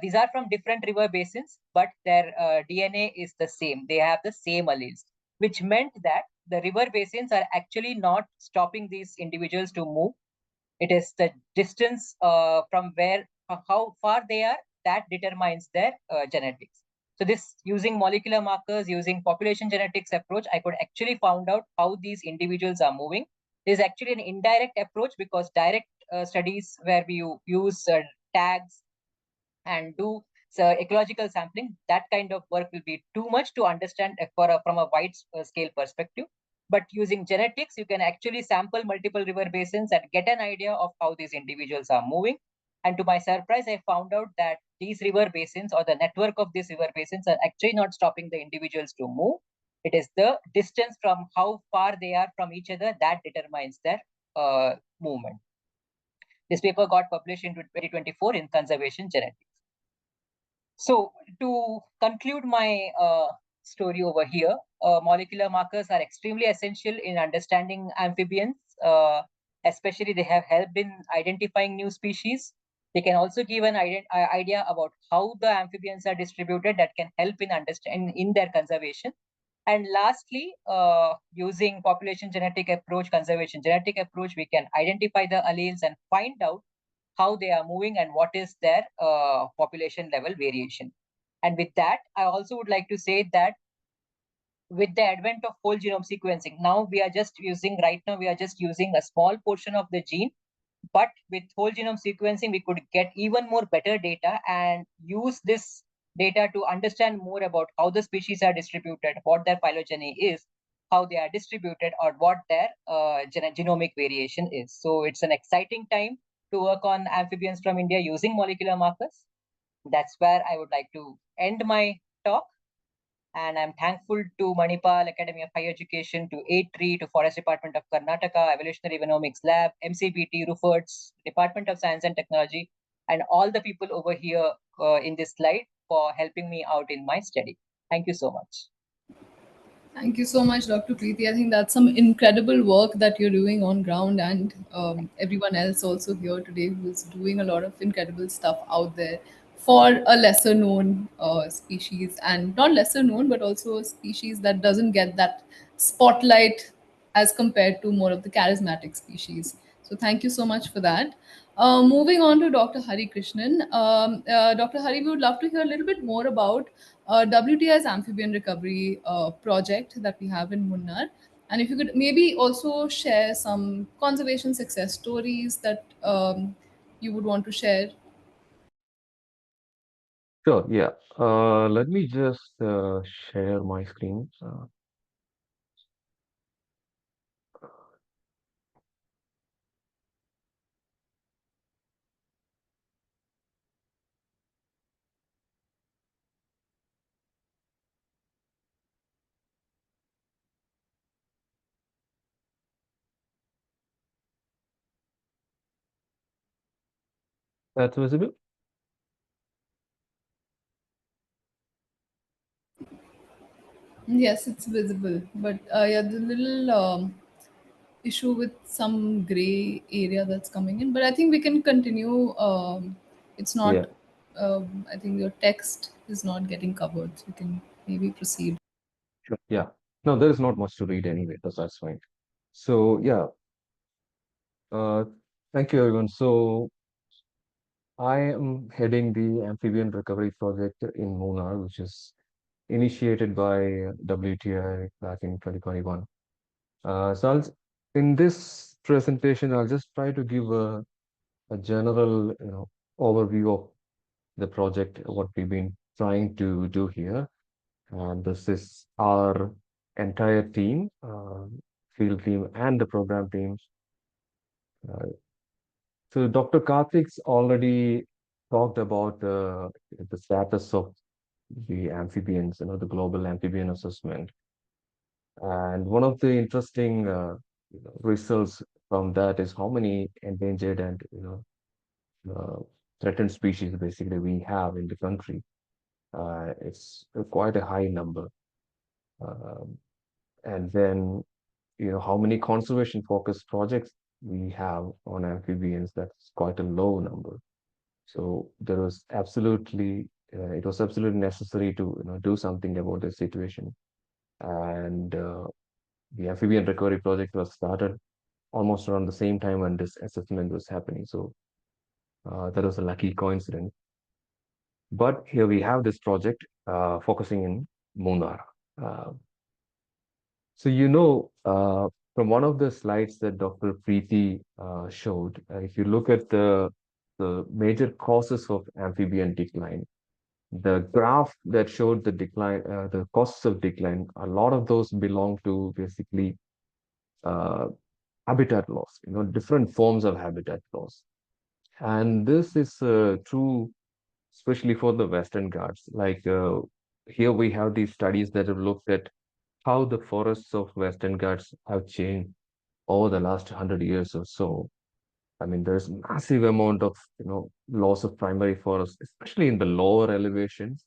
these are from different river basins, but their DNA is the same. They have the same alleles, which meant that the river basins are actually not stopping these individuals to move. It is the distance from where, how far they are, that determines their genetics. So this, using molecular markers, using population genetics approach, I could actually found out how these individuals are moving. There's actually an indirect approach, because direct studies where we use tags and do ecological sampling, that kind of work will be too much to understand from a wide scale perspective. But using genetics, you can actually sample multiple river basins and get an idea of how these individuals are moving. And to my surprise, I found out that these river basins, or the network of these river basins, are actually not stopping the individuals to move. It is the distance from how far they are from each other that determines their movement. This paper got published in 2024 in Conservation Genetics. So to conclude my story over here, molecular markers are extremely essential in understanding amphibians. Especially, they have helped in identifying new species. They can also give an idea about how the amphibians are distributed, that can help in understanding in their conservation. And lastly, using population genetic approach, conservation genetic approach, we can identify the alleles and find out how they are moving and what is their population level variation. And with that, I also would like to say that with the advent of whole genome sequencing, now we are just using a small portion of the gene, but with whole genome sequencing, we could get even more better data and use this data to understand more about how the species are distributed, what their phylogeny is, how they are distributed, or what their genomic variation is. So it's an exciting time to work on amphibians from India using molecular markers. That's where I would like to end my talk. And I'm thankful to Manipal, Academy of Higher Education, to A3, to Forest Department of Karnataka, Evolutionary Genomics Lab, MCBT, Rupert's Department of Science and Technology, and all the people over here in this slide for helping me out in my study. Thank you so much. Thank you so much, Dr. Preeti. I think that's some incredible work that you're doing on ground, and everyone else also here today who's doing a lot of incredible stuff out there for a lesser known species, and not lesser known, but also a species that doesn't get that spotlight as compared to more of the charismatic species. So thank you so much for that. Moving on to Dr. Harikrishnan. Dr. Hari, we would love to hear a little bit more about WTI's amphibian recovery project that we have in Munnar. And if you could maybe also share some conservation success stories that you would want to share. Sure, yeah. Let me just share my screen. That's visible? Yes, it's visible, but yeah, the little issue with some gray area that's coming in. But I think we can continue. It's Yeah, not. I think your text is not getting covered, so we can maybe proceed. sure. Yeah. No, there is not much to read anyway, that's fine. So, yeah, uh, thank you, everyone. So, I am heading the amphibian recovery project in Munnar, which is initiated by WTI back in 2021. So, in this presentation, I'll just try to give a general, overview of the project, what we've been trying to do here. And this is our entire team, field team, and the program teams. Uh, so Dr. Karthik's already talked about the status of the amphibians, the global amphibian assessment. And one of the interesting results from that is how many endangered and threatened species basically we have in the country. It's quite a high number. Um, and then how many conservation focused projects we have on amphibians, that's quite a low number. So it was absolutely necessary to do something about this situation. And the amphibian recovery project was started almost around the same time when this assessment was happening. So that was a lucky coincidence. But here we have this project, focusing in Munnar. Uh, so, from one of the slides that Dr. Preeti showed, if you look at the major causes of amphibian decline, the graph that showed the decline, the causes of decline, a lot of those belong to basically uh, habitat loss, different forms of habitat loss. And this is true, especially for the Western Ghats. Like here we have these studies that have looked at how the forests of Western Ghats have changed over the last 100 years or so. I mean, there's massive amount of, loss of primary forest, especially in the lower elevations.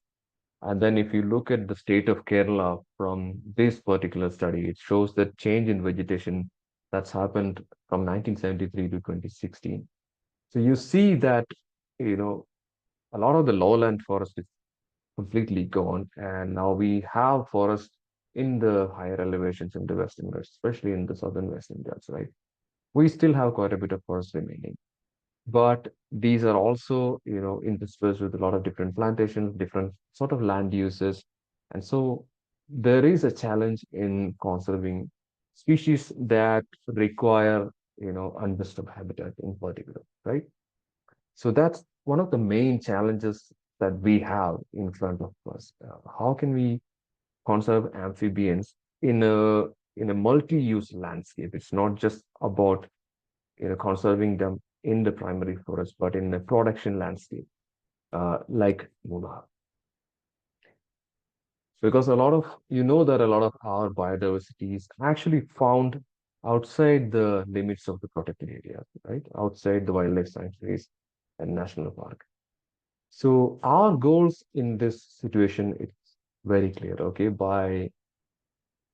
And then if you look at the state of Kerala from this particular study, it shows that change in vegetation that's happened from 1973 to 2016. So you see that, you know, a lot of the lowland forest is completely gone, and now we have forest in the higher elevations in the Western Ghats, especially in the southern Western Ghats, right? We still have quite a bit of forest remaining, but these are also, interspersed with a lot of different plantations, different sort of land uses, and so there is a challenge in conserving species that require, undisturbed habitat in particular, right? So that's one of the main challenges that we have in front of us. How can we conserve amphibians in a multi-use landscape? It's not just about conserving them in the primary forest, but in a production landscape, like Muna. Because that a lot of our biodiversity is actually found outside the limits of the protected areas, right? Outside the wildlife sanctuaries and national park. So our goals in this situation, it's very clear, okay? By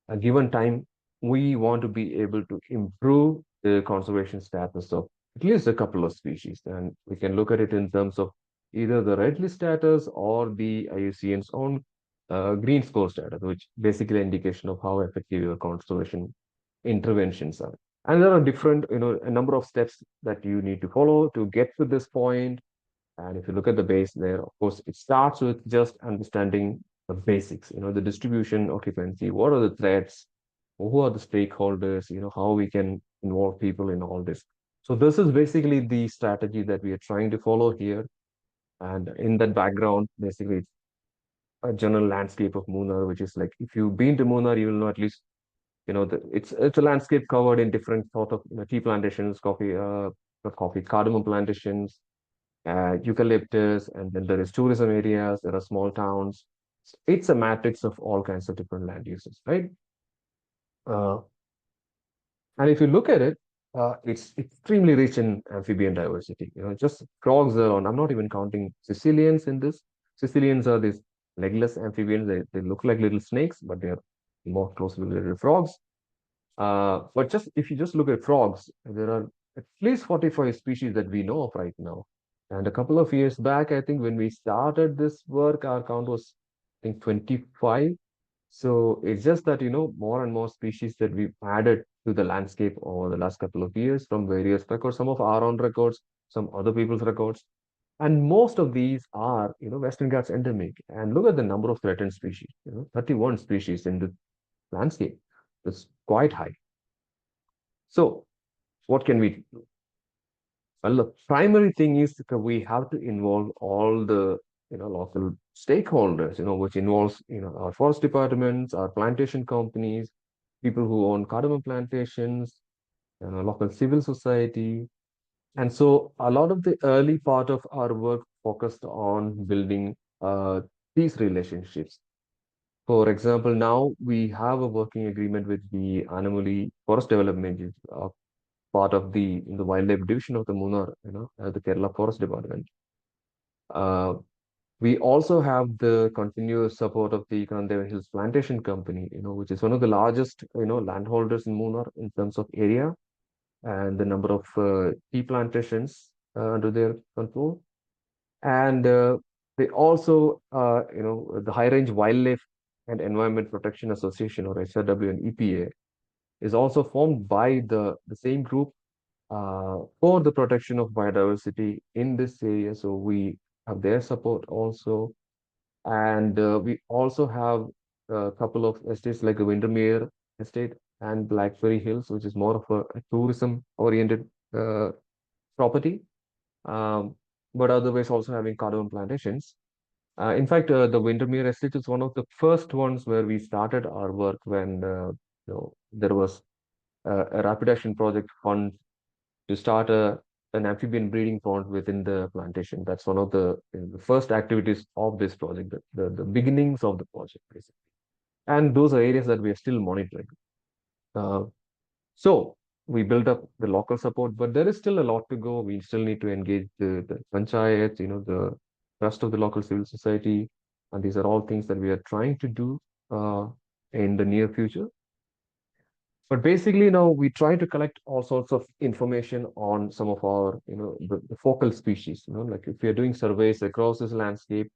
a given time, we want to be able to improve the conservation status of at least a couple of species. And we can look at it in terms of either the red list status or the IUCN's own green score status, which basically indication of how effective your conservation interventions are. And there are different, a number of steps that you need to follow to get to this point. And if you look at the base there, of course, it starts with just understanding the basics, the distribution, occupancy, what are the threats, who are the stakeholders, how we can involve people in all this. So this is basically the strategy that we are trying to follow here. And in that background, basically, it's a general landscape of Munnar, which is like, if you've been to Munnar, you will know at least, it's a landscape covered in different sort of tea plantations, not coffee, cardamom plantations, eucalyptus, and then there is tourism areas, there are small towns. It's a matrix of all kinds of different land uses, right? Uh, and if you look at it, it's extremely rich in amphibian diversity. Just frogs alone. I'm not even counting Sicilians in this. Sicilians are these legless amphibians. They look like little snakes, but they're more closely related to frogs. But just if you just look at frogs, there are at least 45 species that we know of right now. And a couple of years back, I think when we started this work, our count was, I think, 25. So it's just that, more and more species that we've added to the landscape over the last couple of years from various records, some of our own records, some other people's records. And most of these are, Western Ghats endemic. And look at the number of threatened species, 31 species in the landscape. It's quite high. So what can we do? Well, the primary thing is that we have to involve all the local stakeholders, which involves our forest departments, our plantation companies, people who own cardamom plantations, local civil society. And so a lot of the early part of our work focused on building these relationships. For example, now we have a working agreement with the Anamuli Forest Development part of the wildlife division of the Munnar, the Kerala Forest Department. Uh, we also have the continuous support of the Kanandeva Hills Plantation Company, which is one of the largest, landholders in Munnar in terms of area and the number of tea plantations under their control. And they also, the High Range Wildlife and Environment Protection Association, or HRW and EPA, is also formed by the same group for the protection of biodiversity in this area. So we have their support also. And we also have a couple of estates like the Windermere Estate and Blackberry Hills, which is more of a tourism-oriented property. Um, but otherwise also having cardamom plantations. In fact, the Windermere Estate is one of the first ones where we started our work when there was a rapid action project fund to start an amphibian breeding pond within the plantation. That's one of the first activities of this project, the beginnings of the project, basically. And those are areas that we are still monitoring. Uh, so we built up the local support, but there is still a lot to go. We still need to engage the panchayat, the rest of the local civil society. And these are all things that we are trying to do in the near future. But basically now we try to collect all sorts of information on some of our, the focal species, like if we are doing surveys across this landscape,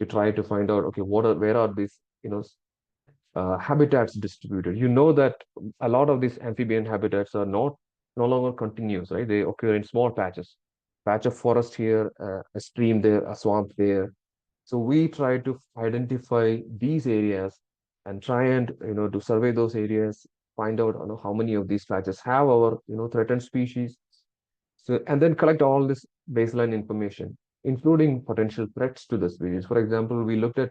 we try to find out, okay, where are these, habitats distributed. You know that a lot of these amphibian habitats are no longer continuous, right? They occur in small patches, patch of forest here, a stream there, a swamp there. So we try to identify these areas and try and to survey those areas, find out how many of these patches have our threatened species. So and then collect all this baseline information, including potential threats to the species. For example, we looked at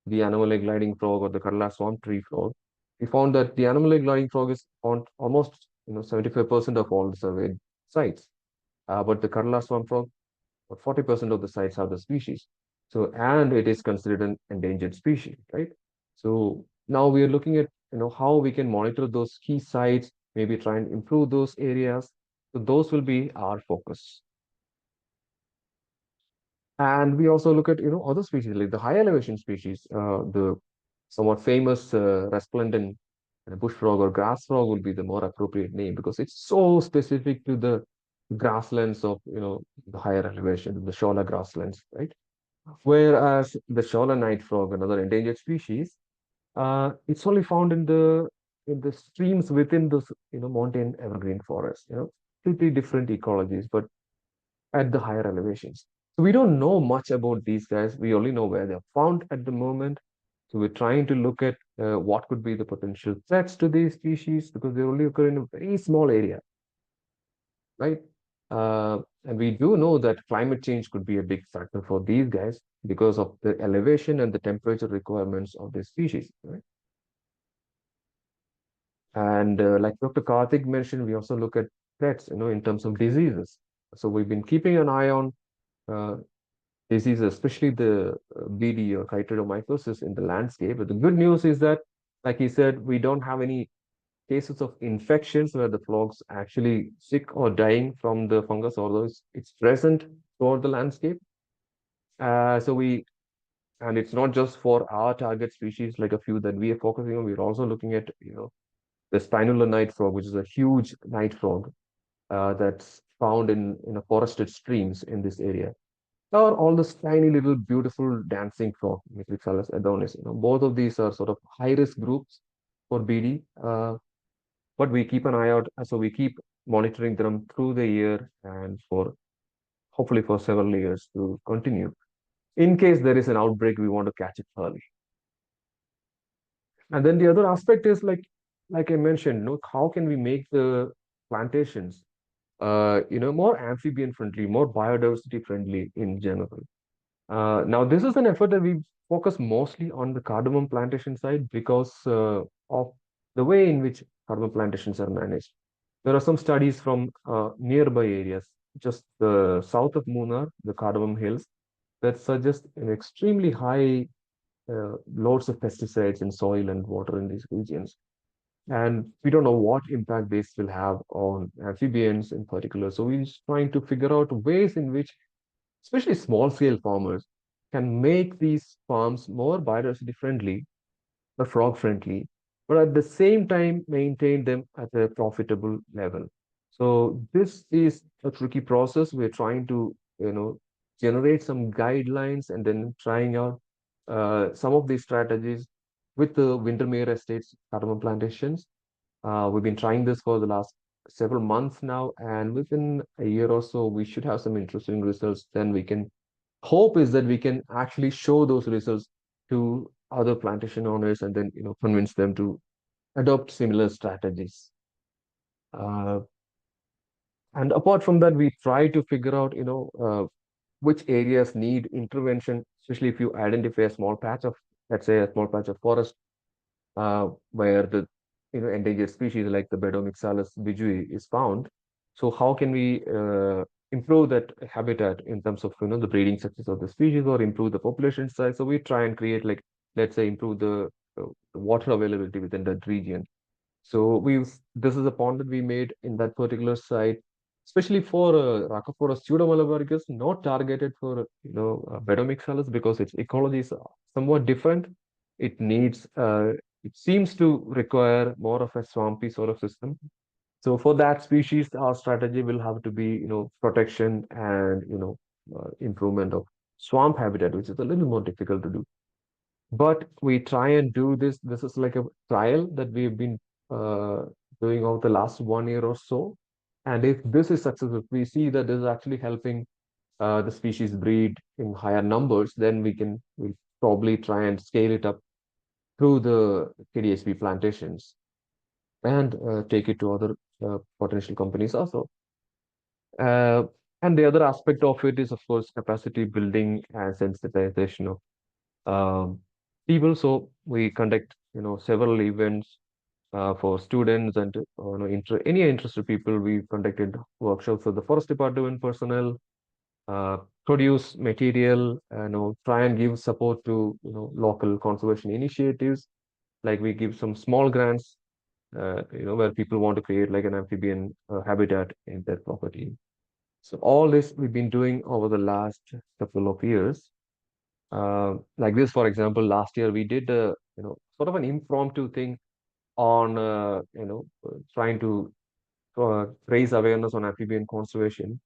the animal gliding frog or the Kerala swamp tree frog. We found that the animal gliding frog is on almost 75% of all the surveyed sites, but the Kerala swamp frog, 40% of the sites have the species. So, and it is considered an endangered species, right? So now we are looking at how we can monitor those key sites, maybe try and improve those areas. So those will be our focus. And we also look at other species like the high elevation species, the somewhat famous resplendent bush frog or grass frog would be the more appropriate name because it's so specific to the grasslands of the higher elevation, the shola grasslands, right? Whereas the shola night frog, another endangered species, it's only found in the streams within those mountain evergreen forests. Completely different ecologies, but at the higher elevations. So we don't know much about these guys. We only know where they're found at the moment. So we're trying to look at what could be the potential threats to these species because they only occur in a very small area, right? And we do know that climate change could be a big factor for these guys because of the elevation and the temperature requirements of this species, right? And like Dr. Karthik mentioned, we also look at threats, in terms of diseases. So we've been keeping an eye on uh, diseases, especially the BD or chytridomycosis in the landscape. But the good news is that, like he said, we don't have any cases of infections where the frogs actually sick or dying from the fungus, although it's present throughout the landscape. And it's not just for our target species, like a few that we are focusing on. We're also looking at, the spinular night frog, which is a huge night frog that's found in forested streams in this area. Or all this tiny little beautiful dancing frog, Micrixalis adonis. Both of these are sort of high risk groups for BD, but we keep an eye out. So we keep monitoring them through the year and for hopefully for several years to continue. In case there is an outbreak, we want to catch it early. And then the other aspect is like I mentioned, how can we make the plantations more amphibian friendly, more biodiversity friendly in general? Now, this is an effort that we focus mostly on the cardamom plantation side because of the way in which cardamom plantations are managed. There are some studies from nearby areas, just south of Munnar, the Cardamom Hills, that suggest an extremely high loads of pesticides in soil and water in these regions. And we don't know what impact this will have on amphibians in particular. So we're just trying to figure out ways in which especially small scale farmers, can make these farms more biodiversity friendly or frog friendly, but at the same time maintain them at a profitable level. So this is a tricky process. We're trying to, generate some guidelines and then trying out some of these strategies with the Windermere Estates cardamom plantations. We've been trying this for the last several months now, and within a year or so, we should have some interesting results. Then we can hope is that we can actually show those results to other plantation owners and then convince them to adopt similar strategies. Uh, and apart from that, we try to figure out which areas need intervention, especially if you identify a small patch of, let's say, a small patch of forest where the endangered species like the Bedomyxalus bijui is found. So how can we improve that habitat in terms of the breeding success of the species or improve the population size? So we try and create, like, let's say, improve the water availability within that region. So this is a pond that we made in that particular site, especially for Rhacophorus pseudomalabaricus, not targeted for Bedomyxalus because its ecology is somewhat different. It needs it seems to require more of a swampy sort of system. So for that species, our strategy will have to be protection and improvement of swamp habitat, which is a little more difficult to do. But we try and do this. This is like a trial that we've been uh, doing over the last 1 year or so. And if this is successful, if we see that this is actually helping the species breed in higher numbers, then we'll probably try and scale it up through the KDSP plantations and take it to other potential companies also. Uh, and the other aspect of it is, of course, capacity building and sensitization of people. So we conduct, several events for students and any interested people. We conducted workshops for the forest department personnel, produce material, try and give support to local conservation initiatives. Like we give some small grants, where people want to create like an amphibian habitat in their property. So all this we've been doing over the last couple of years. Like this, for example, last year we did a sort of an impromptu thing on trying to raise awareness on amphibian conservation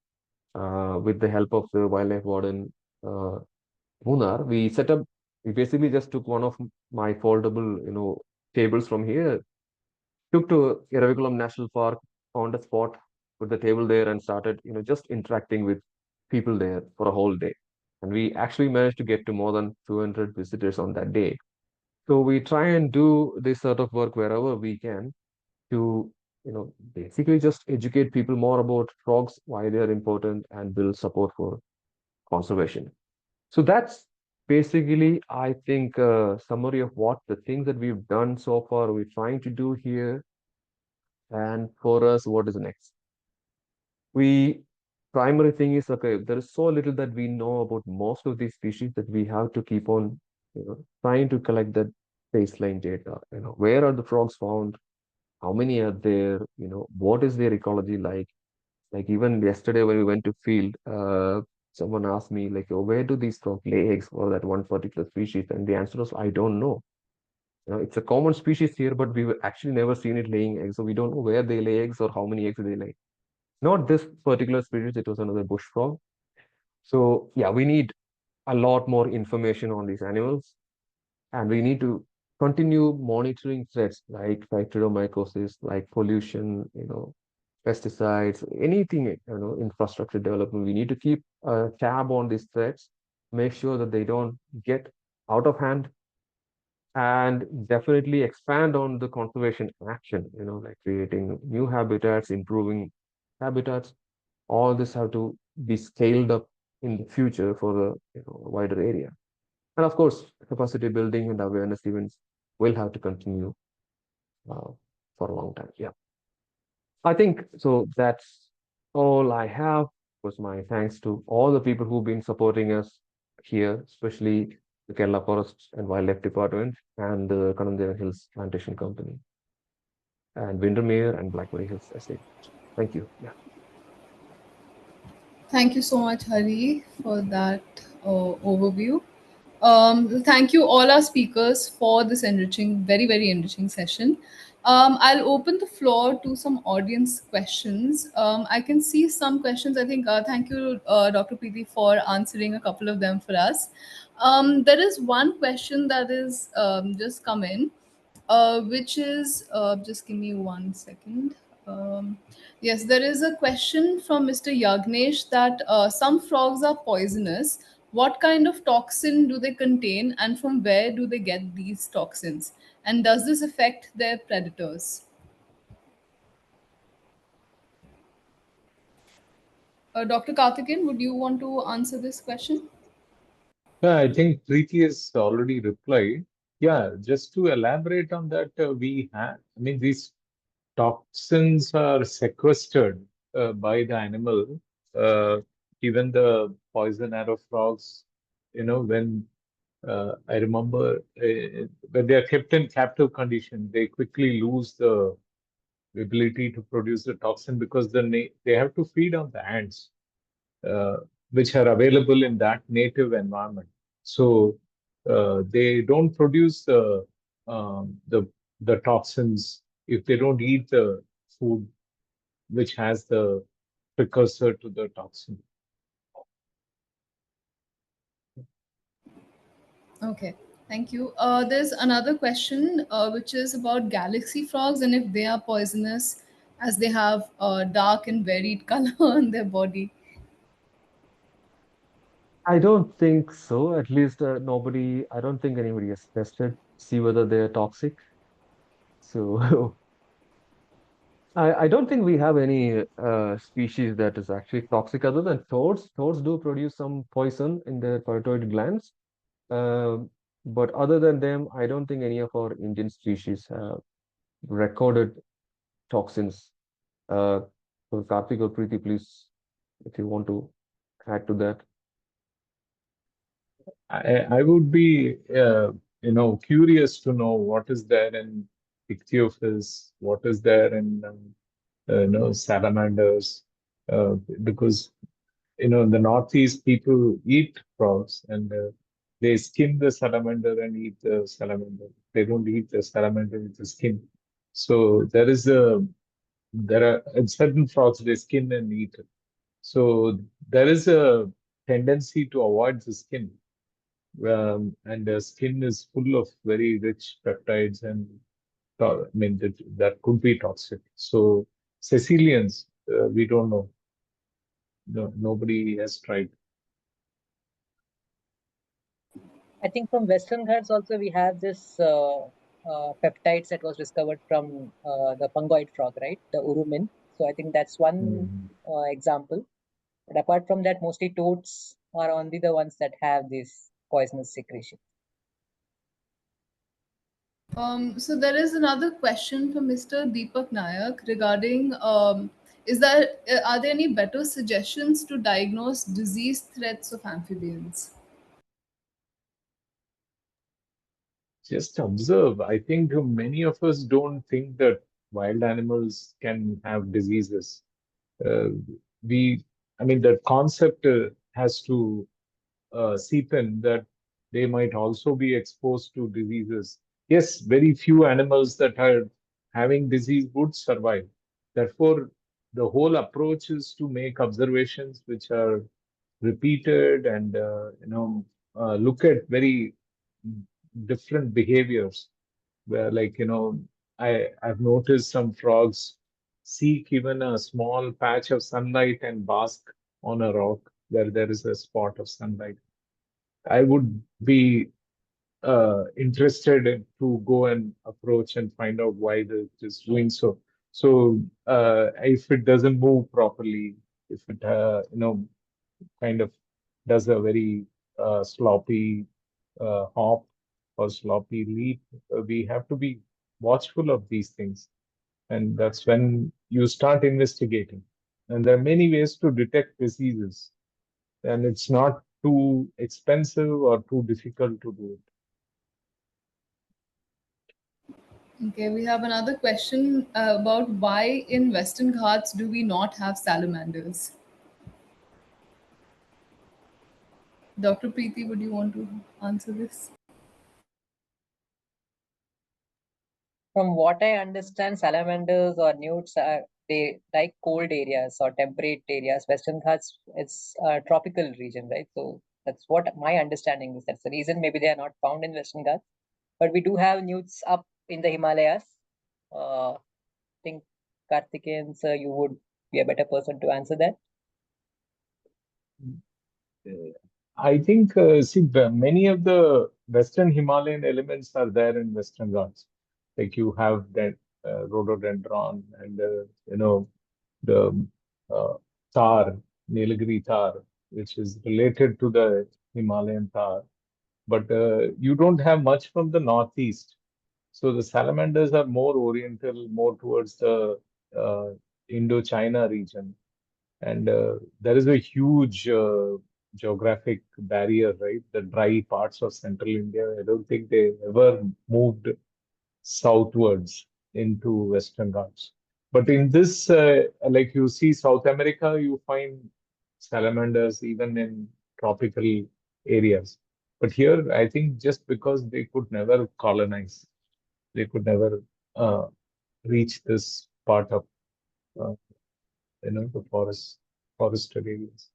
with the help of the wildlife warden uh, Munar. We basically just took one of my foldable tables from here, took to Eraviculam National Park, found a spot, put the table there, and started just interacting with people there for a whole day. And we actually managed to get to more than 200 visitors on that day. So we try and do this sort of work wherever we can to, basically just educate people more about frogs, why they are important, and build support for conservation. So that's basically, I think, a summary of what the things that we've done so far, we're trying to do here, and for us, what is next. We primary thing is, okay, there is so little that we know about most of these species that we have to keep on trying to collect that baseline data. Where are the frogs found? How many are there? What is their ecology like? Like even yesterday when we went to field, someone asked me like, oh, where do these frogs lay eggs for that one particular species? And the answer was, I don't know. It's a common species here, but we've actually never seen it laying eggs, so we don't know where they lay eggs or how many eggs they lay. Not this particular species, it was another bush frog. So yeah, we need a lot more information on these animals, and we need to continue monitoring threats like trichidomycosis, like pollution, pesticides, anything, infrastructure development. We need to keep a tab on these threats, make sure that they don't get out of hand, and definitely expand on the conservation action, like creating new habitats, improving habitats. All this have to be scaled up in the future for the wider area. And of course, capacity building and awareness events will have to continue uh, for a long time. Yeah, I think so. That's all I have. Was my thanks to all the people who've been supporting us here, especially the Kerala Forest and Wildlife Department and the Kanandera Hills Plantation Company and Windermere and Blackberry Hills Estate. Thank you. Yeah. Thank you so much, Hari, for that overview. Thank you, all our speakers, for this enriching, very, very enriching session. I'll open the floor to some audience questions. I can see some questions. I think, thank you, Dr. Preeti, for answering a couple of them for us. There is one question that is just come in, which is just give me 1 second. Um, yes, there is a question from Mr. Yagnesh that some frogs are poisonous. What kind of toxin do they contain, and from where do they get these toxins? And does this affect their predators? Dr. Karthikeyan, would you want to answer this question? Yeah, I think Preeti has already replied. Yeah, just to elaborate on that, we have, I mean, these toxins are sequestered by the animal. Uh, Even the poison arrow frogs, when I remember when they are kept in captive condition, they quickly lose the ability to produce the toxin because they have to feed on the ants, uh, which are available in that native environment. So they don't produce um, the the toxins if they don't eat the food which has the precursor to the toxin. Okay, thank you. There's another question which is about galaxy frogs and if they are poisonous as they have dark and varied color on their body. I don't think so. At least I don't think anybody has tested, see whether they're toxic. So I don't think we have any species that is actually toxic other than toads. Toads do produce some poison in their parotid glands. Um, but other than them, I don't think any of our Indian species have recorded toxins. Uh, so Karthik or Preeti, please, if you want to add to that. I would be curious to know what is there in ichthyophis, what is there in salamanders, because in the Northeast, people eat frogs and they skin the salamander and eat the salamander. They don't eat the salamander with the skin. So there are certain frogs they skin and eat it. So there is a tendency to avoid the skin, and the skin is full of very rich peptides and I mean that could be toxic. So Sicilians, we don't know. No, nobody has tried. I think from Western Ghats also we have this peptides that was discovered from the fungoid frog, right? The urumin. So I think that's one Mhm. example. But apart from that, mostly toads are only the ones that have this poisonous secretion. So there is another question from Mr. Deepak Nayak regarding are there any better suggestions to diagnose disease threats of amphibians? Just observe. I think many of us don't think that wild animals can have diseases. Uh, we, I mean, the concept has to seep in that they might also be exposed to diseases. Yes, very few animals that are having disease would survive. Therefore, the whole approach is to make observations which are repeated and look at very different behaviors where, like, I've noticed some frogs seek even a small patch of sunlight and bask on a rock where there is a spot of sunlight. I would be interested to go and approach and find out why it is doing so. So if it doesn't move properly, if it kind of does a very sloppy hop or sloppy leap, we have to be watchful of these things, and that's when you start investigating. And there are many ways to detect diseases, and it's not too expensive or too difficult to do it. Okay, we have another question about why in Western Ghats do we not have salamanders? Dr. Preeti, would you want to answer this? From what I understand, salamanders or newts they like cold areas or temperate areas. Western Ghats, it's a tropical region, right? So that's what my understanding is. That's the reason maybe they are not found in Western Ghats. But we do have newts up in the Himalayas. I think Karthikeyan, sir, you would be a better person to answer that. Uh, I think, many of the Western Himalayan elements are there in Western Ghats. Like you have that rhododendron and, the uh, tar, Nilgiri tar, which is related to the Himalayan tar. But you don't have much from the northeast. So the salamanders are more oriental, more towards the uh, Indo-China region. And there is a huge geographic barrier, right? The dry parts of central India. I don't think they ever moved southwards into Western Ghats. But in this, like you see South America, you find salamanders even in tropical areas. But here, I think just because they could never colonize, they could never uh, reach this part of, uh, the forested areas.